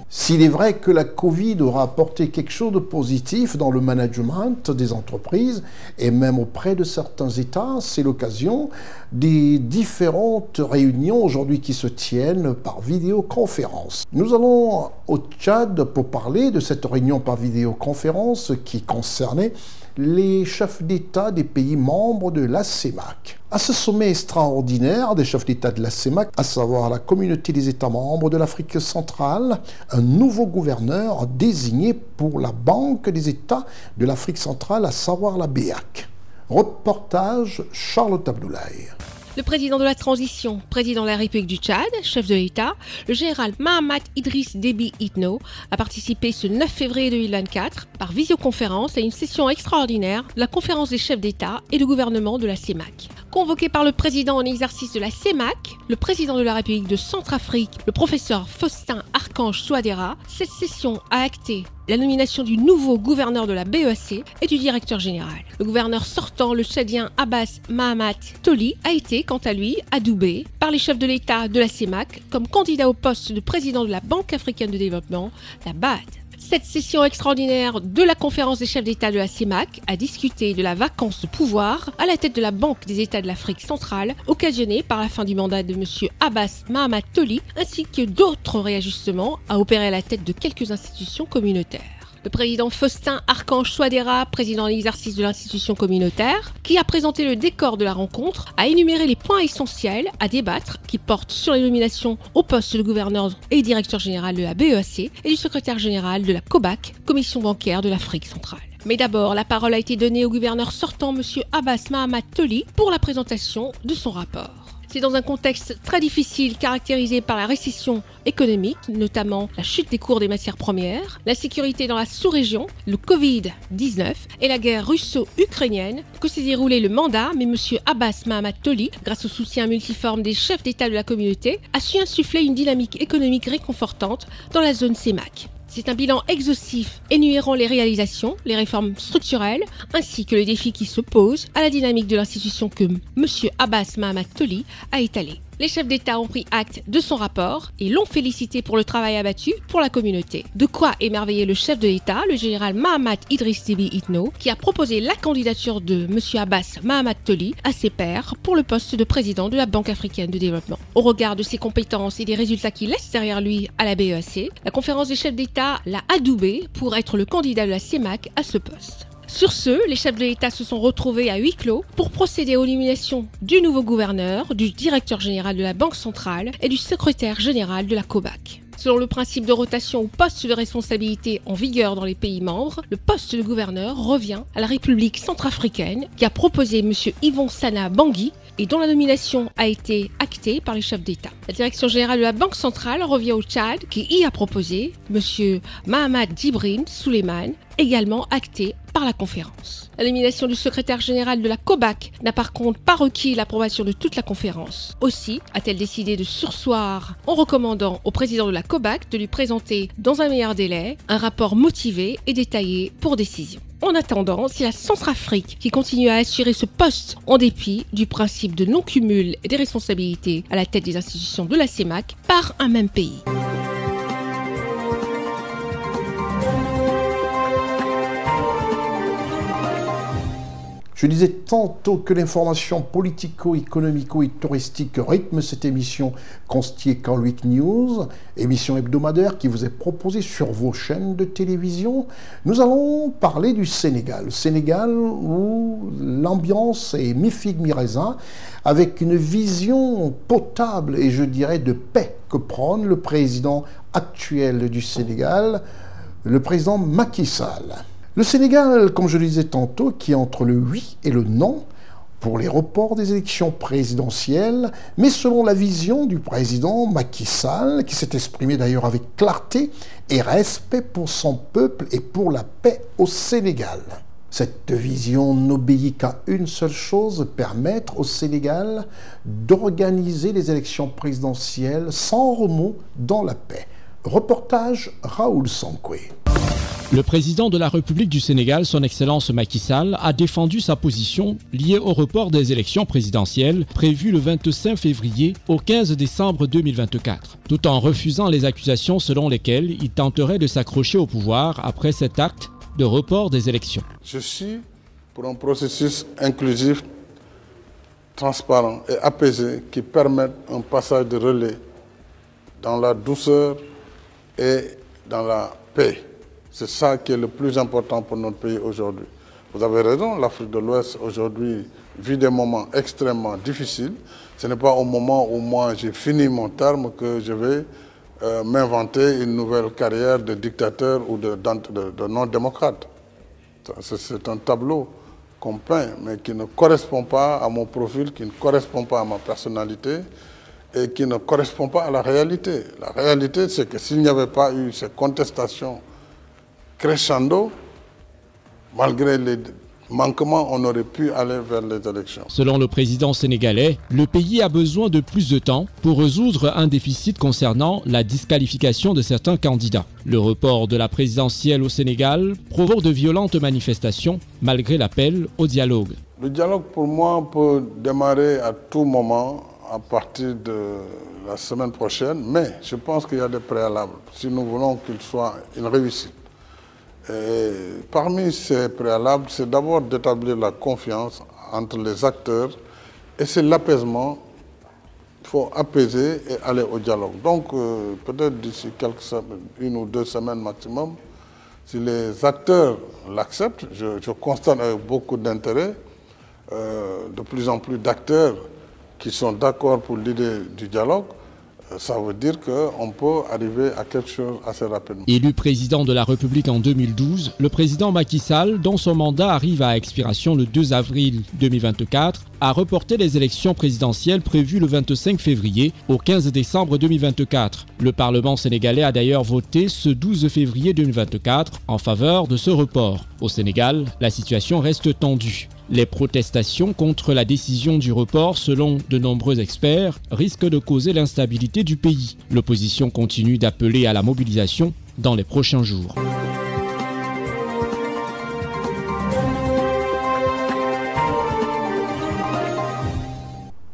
S'il est vrai que la Covid aura apporté quelque chose de positif dans le management des entreprises et même auprès de certains États, c'est l'occasion des différentes réunions aujourd'hui qui se tiennent par vidéoconférence. Nous allons au Tchad pour parler de cette réunion par vidéoconférence qui concernait les chefs d'État des pays membres de la CEMAC. À ce sommet extraordinaire des chefs d'État de la CEMAC, à savoir la communauté des États membres de l'Afrique centrale, un nouveau gouverneur désigné pour la Banque des États de l'Afrique centrale, à savoir la BEAC. Reportage Charlotte Abdoulaye. Le président de la transition, président de la République du Tchad, chef de l'État, le général Mahamat Idriss Déby Itno, a participé ce 9 février 2024 par visioconférence à une session extraordinaire de la conférence des chefs d'État et de gouvernement de la CEMAC. Convoqué par le président en exercice de la CEMAC, le président de la République de Centrafrique, le professeur Faustin Archange, Archange Touadéra, cette session a acté la nomination du nouveau gouverneur de la BEAC et du directeur général. Le gouverneur sortant, le tchadien Abbas Mahamat Toli, a été, quant à lui, adoubé par les chefs de l'État de la CEMAC comme candidat au poste de président de la Banque africaine de développement, la BAD. Cette session extraordinaire de la conférence des chefs d'État de la CEMAC a discuté de la vacance de pouvoir à la tête de la Banque des États de l'Afrique centrale, occasionnée par la fin du mandat de M. Abbas Mahamat Toli, ainsi que d'autres réajustements à opérer à la tête de quelques institutions communautaires. Le président Faustin Archange Touadéra, président en exercice de l'institution communautaire, qui a présenté le décor de la rencontre, a énuméré les points essentiels à débattre qui portent sur les nominations au poste de gouverneur et directeur général de la BEAC et du secrétaire général de la COBAC, Commission bancaire de l'Afrique centrale. Mais d'abord, la parole a été donnée au gouverneur sortant, M. Abbas Mahamat Toli, pour la présentation de son rapport. C'est dans un contexte très difficile caractérisé par la récession économique, notamment la chute des cours des matières premières, l'insécurité dans la sous-région, le Covid-19 et la guerre russo-ukrainienne que s'est déroulé le mandat, mais M. Abbas Mahamat Toli, grâce au soutien multiforme des chefs d'État de la communauté, a su insuffler une dynamique économique réconfortante dans la zone CEMAC. C'est un bilan exhaustif énumérant les réalisations, les réformes structurelles, ainsi que les défis qui se posent à la dynamique de l'institution que M. Abbas Mahamat Toli a étalée. Les chefs d'État ont pris acte de son rapport et l'ont félicité pour le travail abattu pour la communauté. De quoi émerveiller le chef de l'État, le général Mahamat Idriss Déby Itno, qui a proposé la candidature de M. Abbas Mahamat Toli à ses pairs pour le poste de président de la Banque africaine de développement. Au regard de ses compétences et des résultats qu'il laisse derrière lui à la BEAC, la conférence des chefs d'État l'a adoubé pour être le candidat de la CEMAC à ce poste. Sur ce, les chefs de l'État se sont retrouvés à huis clos pour procéder aux nominations du nouveau gouverneur, du directeur général de la Banque centrale et du secrétaire général de la COBAC. Selon le principe de rotation ou poste de responsabilité en vigueur dans les pays membres, le poste de gouverneur revient à la République centrafricaine qui a proposé M. Yvon Sana Bangui et dont la nomination a été actée par les chefs d'État. La direction générale de la Banque centrale revient au Tchad qui y a proposé M. Mahamad Djibril Souleymane, également acté par la conférence. La nomination du secrétaire général de la COBAC n'a par contre pas requis l'approbation de toute la conférence. Aussi a-t-elle décidé de surseoir en recommandant au président de la COBAC de lui présenter dans un meilleur délai un rapport motivé et détaillé pour décision. En attendant, c'est la Centrafrique qui continue à assurer ce poste en dépit du principe de non-cumul des responsabilités à la tête des institutions de la CEMAC par un même pays. Je disais tantôt que l'information politico-économico et touristique rythme cette émission constituée Carl Week News, émission hebdomadaire qui vous est proposée sur vos chaînes de télévision. Nous allons parler du Sénégal. Le Sénégal où l'ambiance est mi-figue, mi-raisin, avec une vision potable et je dirais de paix que prône le président actuel du Sénégal, le président Macky Sall. Le Sénégal, comme je le disais tantôt, qui est entre le oui et le non pour les reports des élections présidentielles, mais selon la vision du président Macky Sall, qui s'est exprimé d'ailleurs avec clarté et respect pour son peuple et pour la paix au Sénégal. Cette vision n'obéit qu'à une seule chose, permettre au Sénégal d'organiser les élections présidentielles sans remous dans la paix. Reportage Raoul Sankoué. Le président de la République du Sénégal, son Excellence Macky Sall, a défendu sa position liée au report des élections présidentielles prévues le 25 février au 15 décembre 2024, tout en refusant les accusations selon lesquelles il tenterait de s'accrocher au pouvoir après cet acte de report des élections. Je suis pour un processus inclusif, transparent et apaisé qui permette un passage de relais dans la douceur et dans la paix. C'est ça qui est le plus important pour notre pays aujourd'hui. Vous avez raison, l'Afrique de l'Ouest aujourd'hui vit des moments extrêmement difficiles. Ce n'est pas au moment où moi j'ai fini mon terme que je vais m'inventer une nouvelle carrière de dictateur ou de non-démocrate. C'est un tableau qu'on peint, mais qui ne correspond pas à mon profil, qui ne correspond pas à ma personnalité et qui ne correspond pas à la réalité. La réalité, c'est que s'il n'y avait pas eu ces contestations crescendo, malgré les manquement, on aurait pu aller vers les élections. Selon le président sénégalais, le pays a besoin de plus de temps pour résoudre un déficit concernant la disqualification de certains candidats. Le report de la présidentielle au Sénégal provoque de violentes manifestations malgré l'appel au dialogue. Le dialogue, pour moi, peut démarrer à tout moment à partir de la semaine prochaine, mais je pense qu'il y a des préalables si nous voulons qu'il soit une réussite. Et parmi ces préalables, c'est d'abord d'établir la confiance entre les acteurs et c'est l'apaisement. Il faut apaiser et aller au dialogue. Donc, peut-être d'ici quelques semaines, 1 ou 2 semaines maximum, si les acteurs l'acceptent, je constate avec beaucoup d'intérêt, de plus en plus d'acteurs qui sont d'accord pour l'idée du dialogue, ça veut dire qu'on peut arriver à quelque chose assez rapidement. Élu président de la République en 2012, le président Macky Sall, dont son mandat arrive à expiration le 2 avril 2024, a reporté les élections présidentielles prévues le 25 février au 15 décembre 2024. Le Parlement sénégalais a d'ailleurs voté ce 12 février 2024 en faveur de ce report. Au Sénégal, la situation reste tendue. Les protestations contre la décision du report, selon de nombreux experts, risquent de causer l'instabilité du pays. L'opposition continue d'appeler à la mobilisation dans les prochains jours.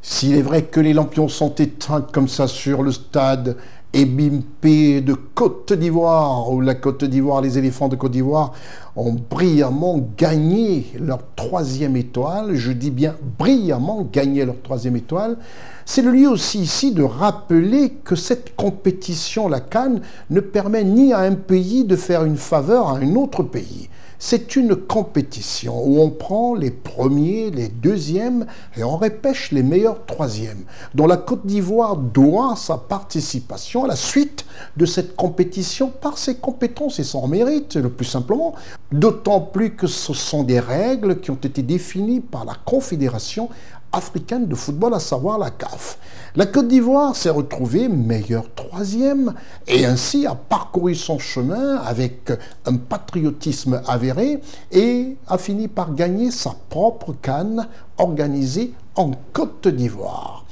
S'il est vrai que les lampions sont éteints comme ça sur le stade Ebimpe de Côte d'Ivoire, où la Côte d'Ivoire, les éléphants de Côte d'Ivoire ont brillamment gagné leur 3e étoile, je dis bien brillamment gagné leur 3e étoile, c'est le lieu aussi ici de rappeler que cette compétition, la CAN, ne permet ni à un pays de faire une faveur à un autre pays. C'est une compétition où on prend les premiers, les deuxièmes et on repêche les meilleurs 3e, dont la Côte d'Ivoire doit sa participation à la suite de cette compétition par ses compétences et son mérite, le plus simplement. D'autant plus que ce sont des règles qui ont été définies par la Confédération africaine de football, à savoir la CAF. La Côte d'Ivoire s'est retrouvée meilleure 3e et ainsi a parcouru son chemin avec un patriotisme avéré et a fini par gagner sa propre CAN organisée en Côte d'Ivoire.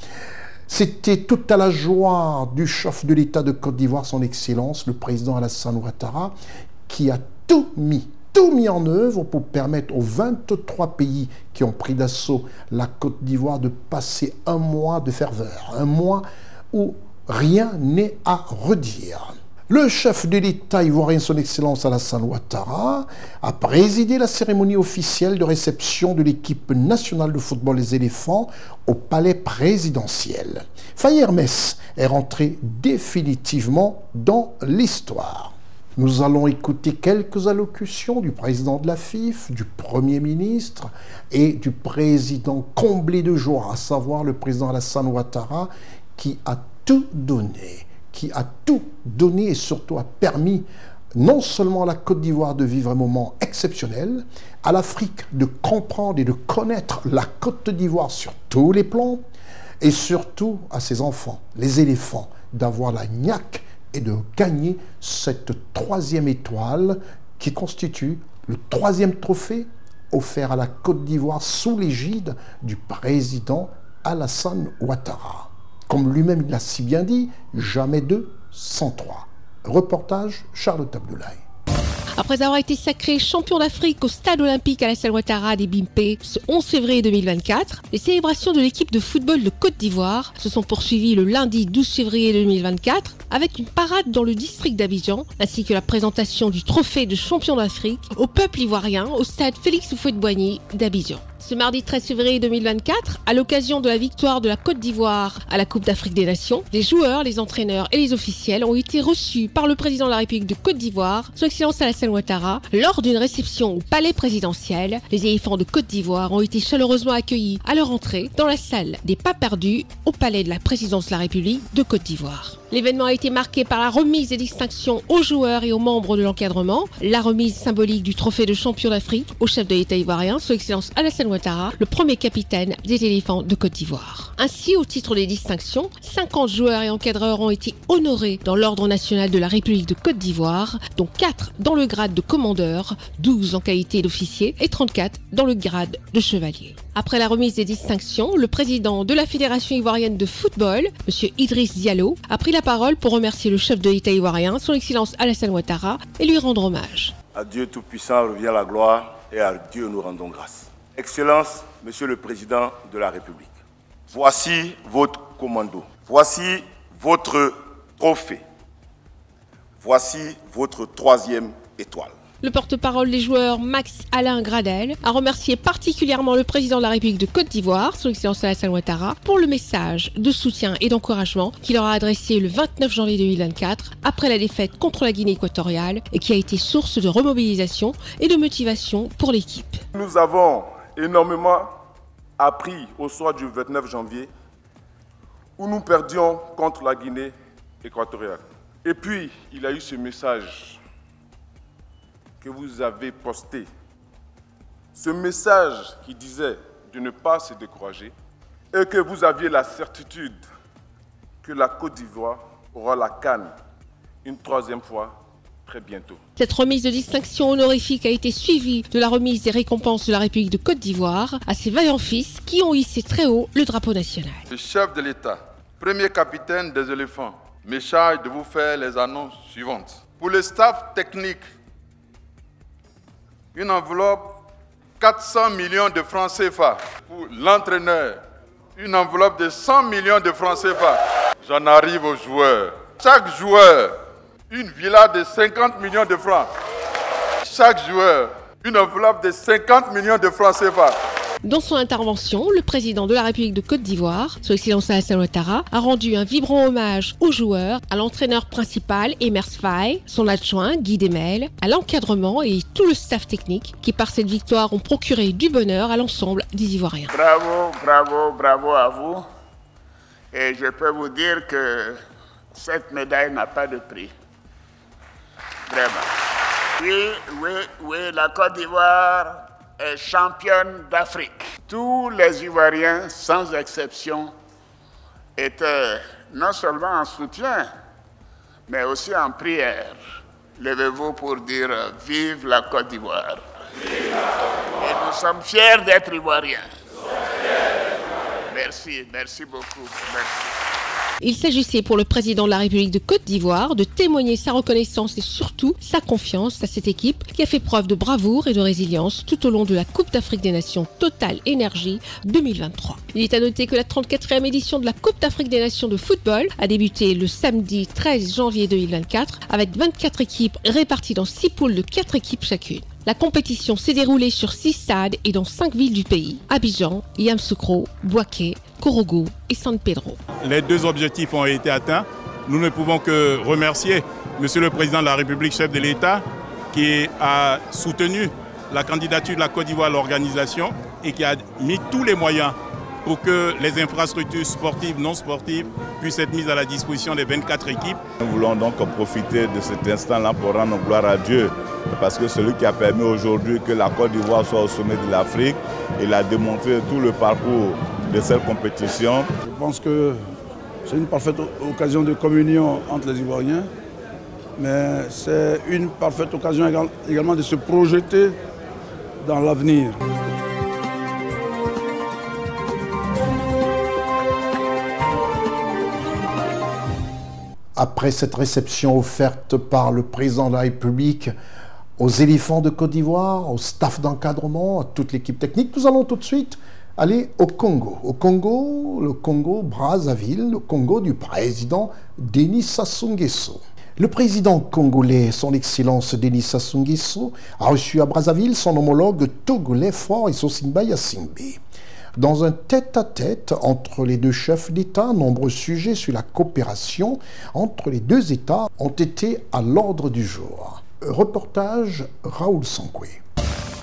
C'était toute à la joie du chef de l'État de Côte d'Ivoire, son Excellence, le président Alassane Ouattara, qui a tout mis en œuvre pour permettre aux 23 pays qui ont pris d'assaut la Côte d'Ivoire de passer un mois de ferveur, un mois où rien n'est à redire. Le chef de l'État ivoirien, son Excellence Alassane Ouattara, a présidé la cérémonie officielle de réception de l'équipe nationale de football Les Éléphants au palais présidentiel. Faye Hermès est rentré définitivement dans l'histoire. Nous allons écouter quelques allocutions du président de la FIF, du Premier ministre et du président comblé de joie, à savoir le président Alassane Ouattara, qui a tout donné et surtout a permis non seulement à la Côte d'Ivoire de vivre un moment exceptionnel, à l'Afrique de comprendre et de connaître la Côte d'Ivoire sur tous les plans, et surtout à ses enfants, les éléphants, d'avoir la niaque et de gagner cette 3e étoile qui constitue le 3e trophée offert à la Côte d'Ivoire sous l'égide du président Alassane Ouattara. Comme lui-même l'a si bien dit, jamais 2 sans 3. Reportage Charlotte Abdoulaye. Après avoir été sacré champion d'Afrique au stade olympique Alassane Ouattara d'Ebimpe ce 11 février 2024, les célébrations de l'équipe de football de Côte d'Ivoire se sont poursuivies le lundi 12 février 2024 avec une parade dans le district d'Abidjan ainsi que la présentation du trophée de champion d'Afrique au peuple ivoirien au stade Félix Houphouët-Boigny d'Abidjan. Ce mardi 13 février 2024, à l'occasion de la victoire de la Côte d'Ivoire à la Coupe d'Afrique des Nations, les joueurs, les entraîneurs et les officiels ont été reçus par le président de la République de Côte d'Ivoire, Son Excellence Alassane Ouattara, lors d'une réception au palais présidentiel. Les éléphants de Côte d'Ivoire ont été chaleureusement accueillis à leur entrée dans la salle des Pas Perdus au palais de la présidence de la République de Côte d'Ivoire. L'événement a été marqué par la remise des distinctions aux joueurs et aux membres de l'encadrement, la remise symbolique du trophée de champion d'Afrique au chef de l'État ivoirien, Son Excellence Alassane Ouattara, Ouattara, le premier capitaine des éléphants de Côte d'Ivoire. Ainsi, au titre des distinctions, 50 joueurs et encadreurs ont été honorés dans l'Ordre national de la République de Côte d'Ivoire, dont 4 dans le grade de commandeur, 12 en qualité d'officier et 34 dans le grade de chevalier. Après la remise des distinctions, le président de la Fédération ivoirienne de football, M. Idriss Diallo, a pris la parole pour remercier le chef de l'État ivoirien, son Excellence Alassane Ouattara, et lui rendre hommage. À Dieu Tout-Puissant revient la gloire et à Dieu nous rendons grâce. Excellence, Monsieur le Président de la République, voici votre commando, voici votre trophée, voici votre 3e étoile. Le porte-parole des joueurs, Max Alain Gradel, a remercié particulièrement le président de la République de Côte d'Ivoire, son Excellence Alassane Ouattara, pour le message de soutien et d'encouragement qu'il leur a adressé le 29 janvier 2024, après la défaite contre la Guinée équatoriale, et qui a été source de remobilisation et de motivation pour l'équipe. Nous avons énormément appris au soir du 29 janvier, où nous perdions contre la Guinée équatoriale. Et puis, il y a eu ce message que vous avez posté, ce message qui disait de ne pas se décourager et que vous aviez la certitude que la Côte d'Ivoire aura la CAN une 3e fois très bientôt. Cette remise de distinction honorifique a été suivie de la remise des récompenses de la République de Côte d'Ivoire à ses vaillants fils qui ont hissé très haut le drapeau national. Le chef de l'État, premier capitaine des éléphants, me charge de vous faire les annonces suivantes. Pour le staff technique, une enveloppe 400 millions de francs CFA. Pour l'entraîneur, une enveloppe de 100 millions de francs CFA. J'en arrive aux joueurs. Chaque joueur, une villa de 50 millions de francs. Chaque joueur, une enveloppe de 50 millions de francs CFA. Dans son intervention, le président de la République de Côte d'Ivoire, son Excellence Alassane Ouattara, a rendu un vibrant hommage aux joueurs, à l'entraîneur principal Emers Faye, son adjoint Guy Demel, à l'encadrement et tout le staff technique qui par cette victoire ont procuré du bonheur à l'ensemble des Ivoiriens. Bravo, bravo, bravo à vous. Et je peux vous dire que cette médaille n'a pas de prix. Vraiment. Oui, la Côte d'Ivoire est championne d'Afrique. Tous les Ivoiriens, sans exception, étaient non seulement en soutien, mais aussi en prière. Levez-vous pour dire « Vive la Côte d'Ivoire ». Et nous sommes fiers d'être Ivoiriens. Merci beaucoup. Merci. Il s'agissait pour le président de la République de Côte d'Ivoire de témoigner sa reconnaissance et surtout sa confiance à cette équipe qui a fait preuve de bravoure et de résilience tout au long de la Coupe d'Afrique des Nations Total Énergie 2023. Il est à noter que la 34e édition de la Coupe d'Afrique des Nations de football a débuté le samedi 13 janvier 2024 avec 24 équipes réparties dans 6 poules de 4 équipes chacune. La compétition s'est déroulée sur 6 stades et dans 5 villes du pays, Abidjan, Yamoussoukro, Bouaké, Korogo et San Pedro. Les 2 objectifs ont été atteints. Nous ne pouvons que remercier Monsieur le Président de la République, chef de l'État, qui a soutenu la candidature de la Côte d'Ivoire à l'organisation et qui a mis tous les moyens pour que les infrastructures sportives, non sportives, puissent être mises à la disposition des 24 équipes. Nous voulons donc profiter de cet instant-là pour rendre gloire à Dieu, parce que celui qui a permis aujourd'hui que la Côte d'Ivoire soit au sommet de l'Afrique, il a démontré tout le parcours de cette compétition. Je pense que c'est une parfaite occasion de communion entre les Ivoiriens, mais c'est une parfaite occasion également de se projeter dans l'avenir. Après cette réception offerte par le président de la République aux éléphants de Côte d'Ivoire, au staff d'encadrement, à toute l'équipe technique, nous allons tout de suite aller au Congo. Au Congo, le Congo Brazzaville, le Congo du président Denis Sassou Nguesso. Le président congolais, son Excellence Denis Sassou Nguesso, a reçu à Brazzaville son homologue togolais Faure Essosinba Yassingbe. Dans un tête-à-tête entre les 2 chefs d'État, nombreux sujets sur la coopération entre les 2 États ont été à l'ordre du jour. Reportage Raoul Sankoué.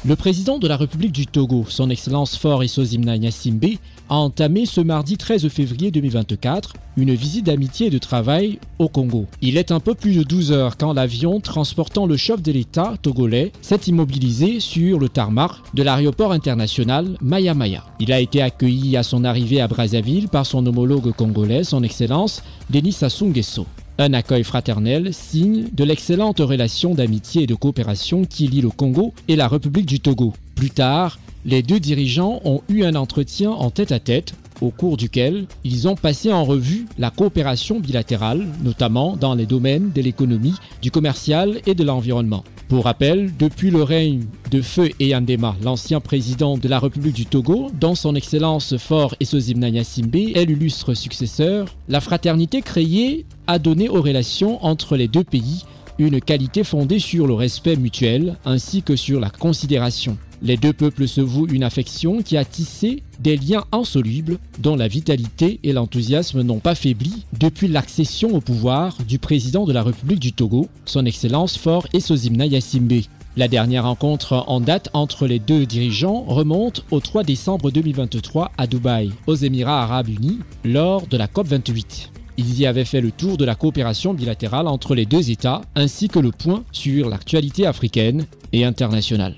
Le président de la République du Togo, son Excellence Faure Essosinba Yassingbe, a entamé ce mardi 13 février 2024 une visite d'amitié et de travail au Congo. Il est un peu plus de 12 heures quand l'avion transportant le chef de l'État togolais s'est immobilisé sur le tarmac de l'aéroport international Maya Maya. Il a été accueilli à son arrivée à Brazzaville par son homologue congolais, son Excellence Denis Sassou Nguesso. Un accueil fraternel, signe de l'excellente relation d'amitié et de coopération qui lie le Congo et la République du Togo. Plus tard, les deux dirigeants ont eu un entretien en tête-à-tête, au cours duquel ils ont passé en revue la coopération bilatérale, notamment dans les domaines de l'économie, du commercial et de l'environnement. Pour rappel, depuis le règne de Feu Eyandema, l'ancien président de la République du Togo, dont son Excellence Faure Esozimna Gnassingbé est l'illustre successeur, la fraternité créée a donné aux relations entre les deux pays une qualité fondée sur le respect mutuel ainsi que sur la considération. Les deux peuples se vouent une affection qui a tissé des liens insolubles dont la vitalité et l'enthousiasme n'ont pas faibli depuis l'accession au pouvoir du président de la République du Togo, son Excellence Faure Esozimna Gnassingbé. La dernière rencontre en date entre les deux dirigeants remonte au 3 décembre 2023 à Dubaï, aux Émirats Arabes Unis, lors de la COP28. Ils y avaient fait le tour de la coopération bilatérale entre les deux États ainsi que le point sur l'actualité africaine et internationale.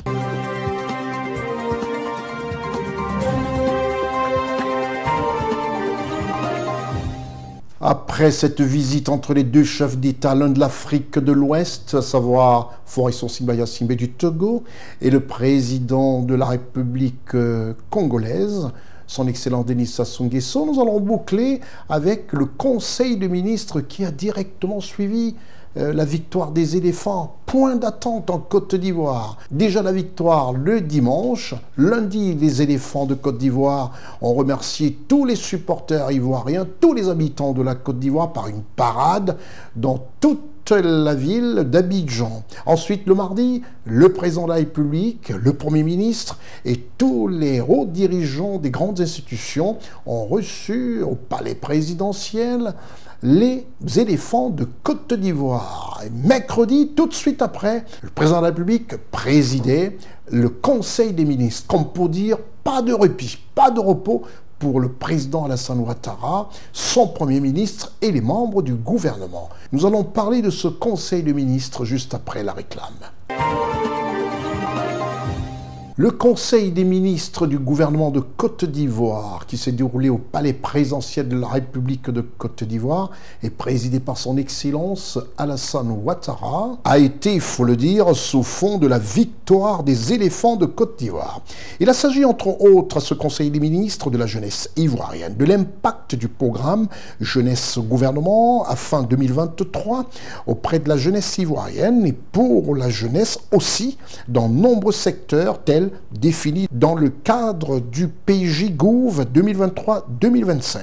Après cette visite entre les deux chefs d'État, l'un de l'Afrique de l'Ouest, à savoir Faure Esozimna Gnassingbé du Togo, et le président de la République congolaise, son Excellence Denis Sassou Nguesso, nous allons boucler avec le Conseil des ministres qui a directement suivi la victoire des éléphants. Point d'attente en Côte d'Ivoire. Déjà la victoire le dimanche. Lundi, les éléphants de Côte d'Ivoire ont remercié tous les supporters ivoiriens, tous les habitants de la Côte d'Ivoire par une parade dans toute la ville d'Abidjan. Ensuite, le mardi, le président de la République, le Premier ministre et tous les hauts dirigeants des grandes institutions ont reçu au palais présidentiel les éléphants de Côte d'Ivoire. Et mercredi, tout de suite après, le président de la République présidait le Conseil des ministres, comme pour dire pas de répit, pas de repos pour le président Alassane Ouattara, son Premier ministre et les membres du gouvernement. Nous allons parler de ce Conseil des ministres juste après la réclame. Le Conseil des ministres du gouvernement de Côte d'Ivoire, qui s'est déroulé au palais présidentiel de la République de Côte d'Ivoire et présidé par son Excellence Alassane Ouattara, a été, il faut le dire, sous fond de la victoire des éléphants de Côte d'Ivoire. Il a s'agi entre autres à ce Conseil des ministres de la jeunesse ivoirienne, de l'impact du programme Jeunesse Gouvernement à fin 2023 auprès de la jeunesse ivoirienne et pour la jeunesse aussi dans nombreux secteurs tels définis dans le cadre du PJ Gouv 2023-2025.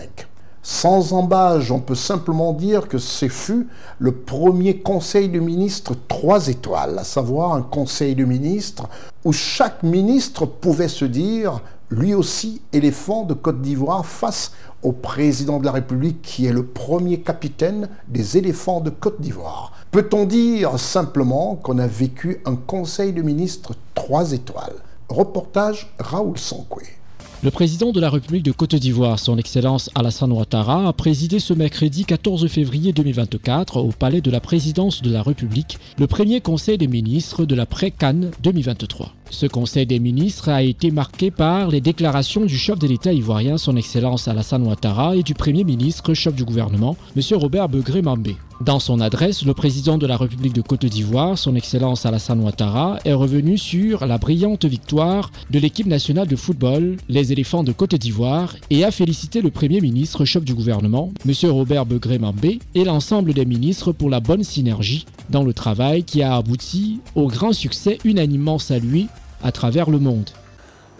Sans embâge, on peut simplement dire que ce fut le premier Conseil de ministres 3 étoiles, à savoir un Conseil de ministres où chaque ministre pouvait se dire, lui aussi éléphant de Côte d'Ivoire face au président de la République qui est le premier capitaine des éléphants de Côte d'Ivoire. Peut-on dire simplement qu'on a vécu un Conseil de ministres 3 étoiles? Reportage Raoul Sankoué. Le président de la République de Côte d'Ivoire, son Excellence Alassane Ouattara, a présidé ce mercredi 14 février 2024 au palais de la présidence de la République le premier conseil des ministres de l'après-CAN 2023. Ce conseil des ministres a été marqué par les déclarations du chef de l'État ivoirien, son Excellence Alassane Ouattara, et du Premier ministre, chef du gouvernement, M. Robert Begré-Mambé. Dans son adresse, le président de la République de Côte d'Ivoire, son Excellence Alassane Ouattara, est revenu sur la brillante victoire de l'équipe nationale de football, les éléphants de Côte d'Ivoire, et a félicité le Premier ministre, chef du gouvernement, M. Robert Begré-Mambé, et l'ensemble des ministres pour la bonne synergie dans le travail qui a abouti au grand succès unanimement salué à travers le monde.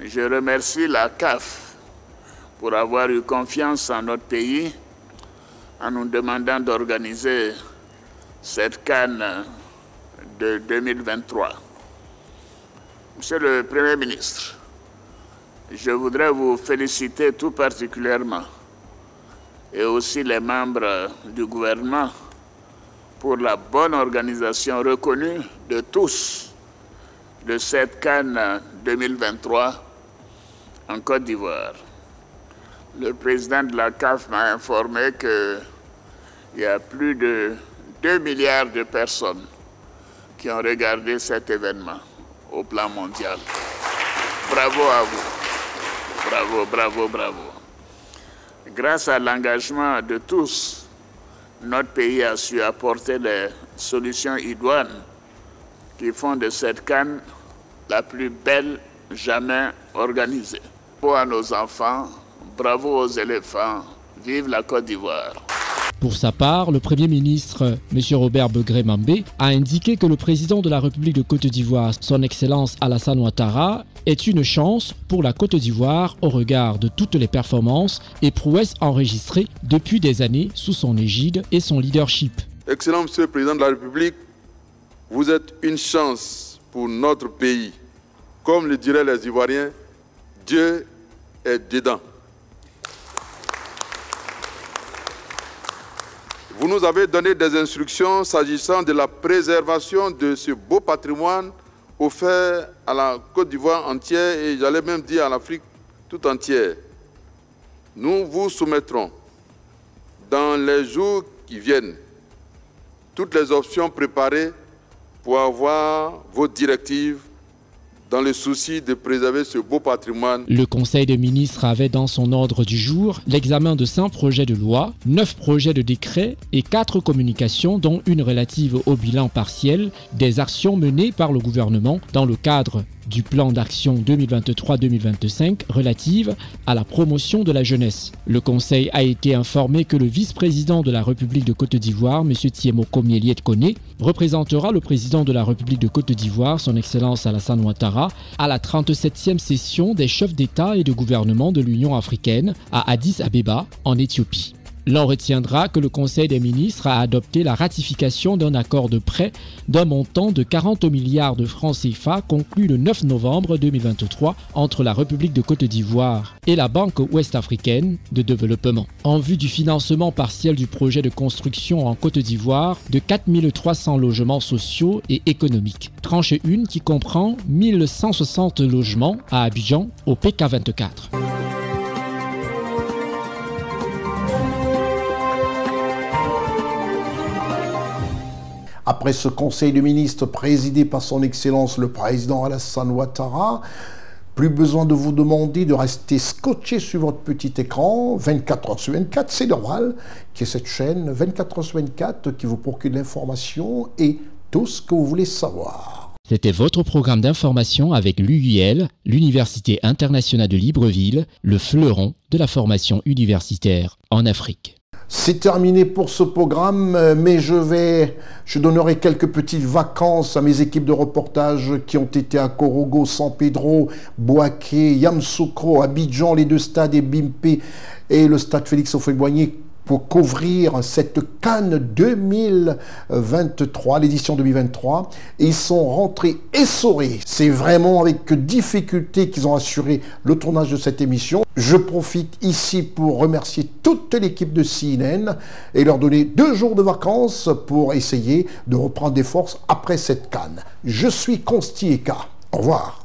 Je remercie la CAF pour avoir eu confiance en notre pays en nous demandant d'organiser cette CAN de 2023. Monsieur le Premier ministre, je voudrais vous féliciter tout particulièrement et aussi les membres du gouvernement pour la bonne organisation reconnue de tous de cette CAN 2023 en Côte d'Ivoire. Le président de la CAF m'a informé qu'il y a plus de 2 milliards de personnes qui ont regardé cet événement au plan mondial. Bravo à vous. Bravo, bravo, bravo. Grâce à l'engagement de tous, notre pays a su apporter des solutions idoines qui font de cette CAN la plus belle jamais organisée. Bravo à nos enfants, bravo aux éléphants, vive la Côte d'Ivoire. Pour sa part, le Premier ministre, M. Robert Begré-Mambé, a indiqué que le président de la République de Côte d'Ivoire, son Excellence Alassane Ouattara, est une chance pour la Côte d'Ivoire au regard de toutes les performances et prouesses enregistrées depuis des années sous son égide et son leadership. Excellent Monsieur le Président de la République, vous êtes une chance pour notre pays. Comme le diraient les Ivoiriens, Dieu est dedans. Vous nous avez donné des instructions s'agissant de la préservation de ce beau patrimoine offert à la Côte d'Ivoire entière et j'allais même dire à l'Afrique tout entière. Nous vous soumettrons dans les jours qui viennent toutes les options préparées pour avoir vos directives dans le souci de préserver ce beau patrimoine. Le Conseil des ministres avait dans son ordre du jour l'examen de 5 projets de loi, 9 projets de décret et 4 communications dont une relative au bilan partiel des actions menées par le gouvernement dans le cadre du plan d'action 2023-2025 relative à la promotion de la jeunesse. Le Conseil a été informé que le vice-président de la République de Côte d'Ivoire, M. Thiemo Komieliet Koné, représentera le président de la République de Côte d'Ivoire, son Excellence Alassane Ouattara, à la 37e session des chefs d'État et de gouvernement de l'Union africaine à Addis Abeba, en Éthiopie. L'on retiendra que le Conseil des ministres a adopté la ratification d'un accord de prêt d'un montant de 40 milliards de francs CFA conclu le 9 novembre 2023 entre la République de Côte d'Ivoire et la Banque ouest-africaine de développement, en vue du financement partiel du projet de construction en Côte d'Ivoire de 4300 logements sociaux et économiques. Tranche 1 qui comprend 1160 logements à Abidjan au PK24. Après ce conseil de ministres présidé par son Excellence le Président Alassane Ouattara, plus besoin de vous demander de rester scotché sur votre petit écran 24 heures sur 24, c'est normal, qui est cette chaîne 24 heures sur 24 qui vous procure de l'information et tout ce que vous voulez savoir. C'était votre programme d'information avec l'UIL, l'Université internationale de Libreville, le fleuron de la formation universitaire en Afrique. C'est terminé pour ce programme, mais je donnerai quelques petites vacances à mes équipes de reportage qui ont été à Korogo, San Pedro, Bouaké, Yamoussoukro, Abidjan, les 2 stades et Bimpe et le stade Félix Houphouët-Boigny pour couvrir cette CAN 2023, l'édition 2023. Et ils sont rentrés essorés. C'est vraiment avec difficulté qu'ils ont assuré le tournage de cette émission. Je profite ici pour remercier toute l'équipe de CNN et leur donner 2 jours de vacances pour essayer de reprendre des forces après cette CAN. Je suis Consti Eka. Au revoir.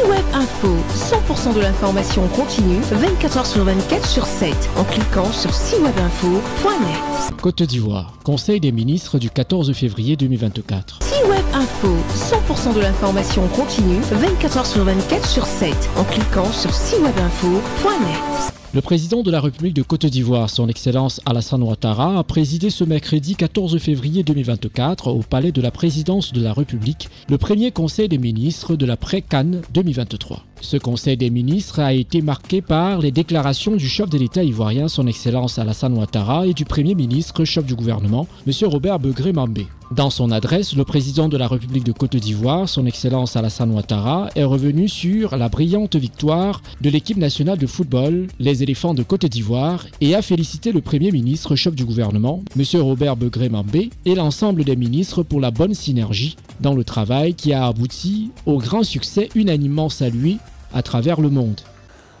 Web Info, 100% de l'information continue, 24 heures sur 24 sur 7, en cliquant sur siwebinfo.net. Côte d'Ivoire, Conseil des ministres du 14 février 2024. Web Info, 100% de l'information continue, 24 heures sur 24 sur 7, en cliquant sur siwebinfo.net. Le président de la République de Côte d'Ivoire, son Excellence Alassane Ouattara, a présidé ce mercredi 14 février 2024 au palais de la présidence de la République le premier conseil des ministres de la pré-CAN 2023. Ce conseil des ministres a été marqué par les déclarations du chef de l'État ivoirien, son Excellence Alassane Ouattara, et du premier ministre, chef du gouvernement, M. Robert Begré-Mambé. Dans son adresse, le président de la République de Côte d'Ivoire, son Excellence Alassane Ouattara, est revenu sur la brillante victoire de l'équipe nationale de football, les éléphants de Côte d'Ivoire, et a félicité le Premier ministre, chef du gouvernement, M. Robert Begré Mambé, et l'ensemble des ministres pour la bonne synergie dans le travail qui a abouti au grand succès unanimement salué à travers le monde.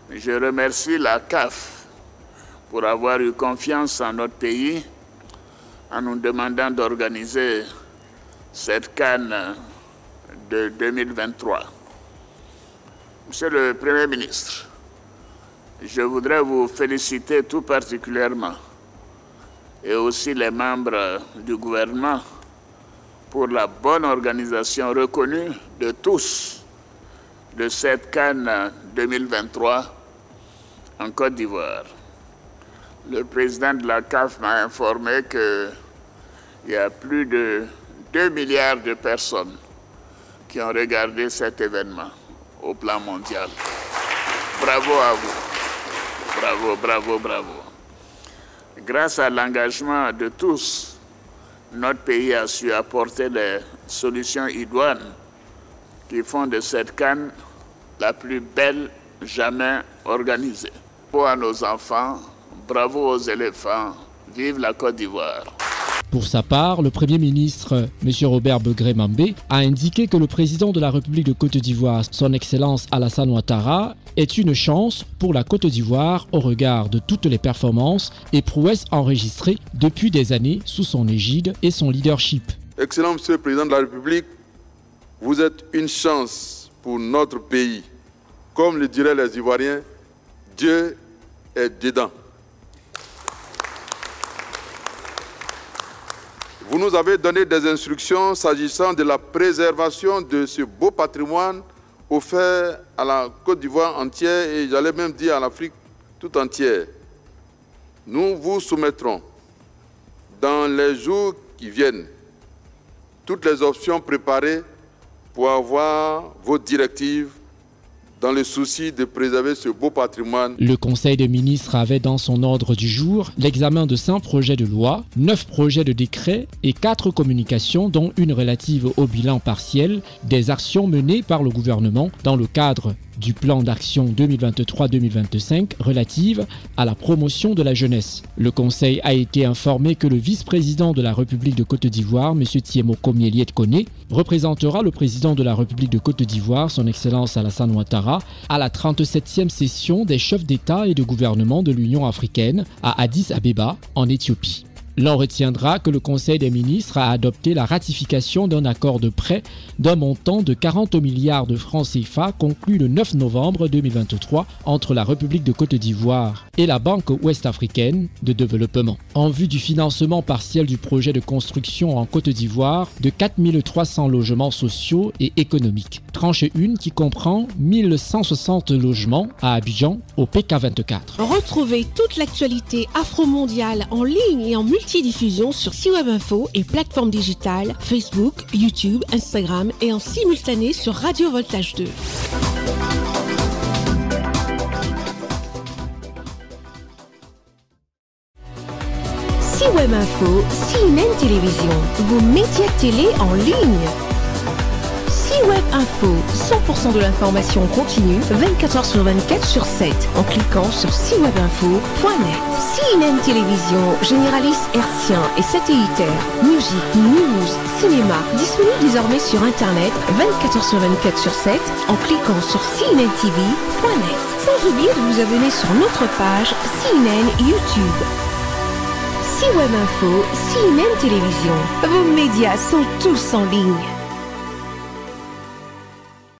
Je remercie la CAF pour avoir eu confiance en notre pays en nous demandant d'organiser cette CAN de 2023. Monsieur le Premier ministre, je voudrais vous féliciter tout particulièrement et aussi les membres du gouvernement pour la bonne organisation reconnue de tous de cette CAN 2023 en Côte d'Ivoire. Le président de la CAF m'a informé qu'il y a plus de 2 milliards de personnes qui ont regardé cet événement au plan mondial. Bravo à vous. Bravo, bravo, bravo. Grâce à l'engagement de tous, notre pays a su apporter les solutions idoines qui font de cette CAN la plus belle jamais organisée. Bravo à nos enfants, bravo aux éléphants, vive la Côte d'Ivoire. Pour sa part, le Premier ministre, M. Robert Begré Mambé, a indiqué que le président de la République de Côte d'Ivoire, son Excellence Alassane Ouattara, est une chance pour la Côte d'Ivoire au regard de toutes les performances et prouesses enregistrées depuis des années sous son égide et son leadership. Excellent Monsieur le Président de la République, vous êtes une chance pour notre pays. Comme le diraient les Ivoiriens, Dieu est dedans. Vous nous avez donné des instructions s'agissant de la préservation de ce beau patrimoine offert à la Côte d'Ivoire entière et j'allais même dire à l'Afrique tout entière. Nous vous soumettrons dans les jours qui viennent toutes les options préparées pour avoir vos directives dans le souci de préserver ce beau patrimoine. Le Conseil des ministres avait dans son ordre du jour l'examen de 5 projets de loi, 9 projets de décret et 4 communications dont une relative au bilan partiel des actions menées par le gouvernement dans le cadre du plan d'action 2023-2025 relative à la promotion de la jeunesse. Le Conseil a été informé que le vice-président de la République de Côte d'Ivoire, M. Thiemo Komieliet Koné, représentera le président de la République de Côte d'Ivoire, son Excellence Alassane Ouattara, à la 37e session des chefs d'État et de gouvernement de l'Union africaine à Addis Abeba, en Éthiopie. L'on retiendra que le Conseil des ministres a adopté la ratification d'un accord de prêt d'un montant de 40 milliards de francs CFA conclu le 9 novembre 2023 entre la République de Côte d'Ivoire et la Banque ouest-africaine de développement, en vue du financement partiel du projet de construction en Côte d'Ivoire de 4300 logements sociaux et économiques. Tranche 1 qui comprend 1160 logements à Abidjan au PK24. Retrouvez toute l'actualité afro-mondiale en ligne et en multidiffusion sur CWeb Info et plateformes digitales Facebook, YouTube, Instagram et en simultané sur Radio Voltage 2. CWeb Info, CNN Télévision, vos médias télé en ligne. CWeb Info, 100% de l'information continue, 24h sur 24 sur 7, en cliquant sur cwebinfo.net. CNN Télévision, généraliste hertzien et satellitaire, musique, news, cinéma, disponible désormais sur Internet, 24h sur 24 sur 7, en cliquant sur cnntv.net. Sans oublier de vous abonner sur notre page CNN YouTube. CWeb Info, CNN Télévision, vos médias sont tous en ligne.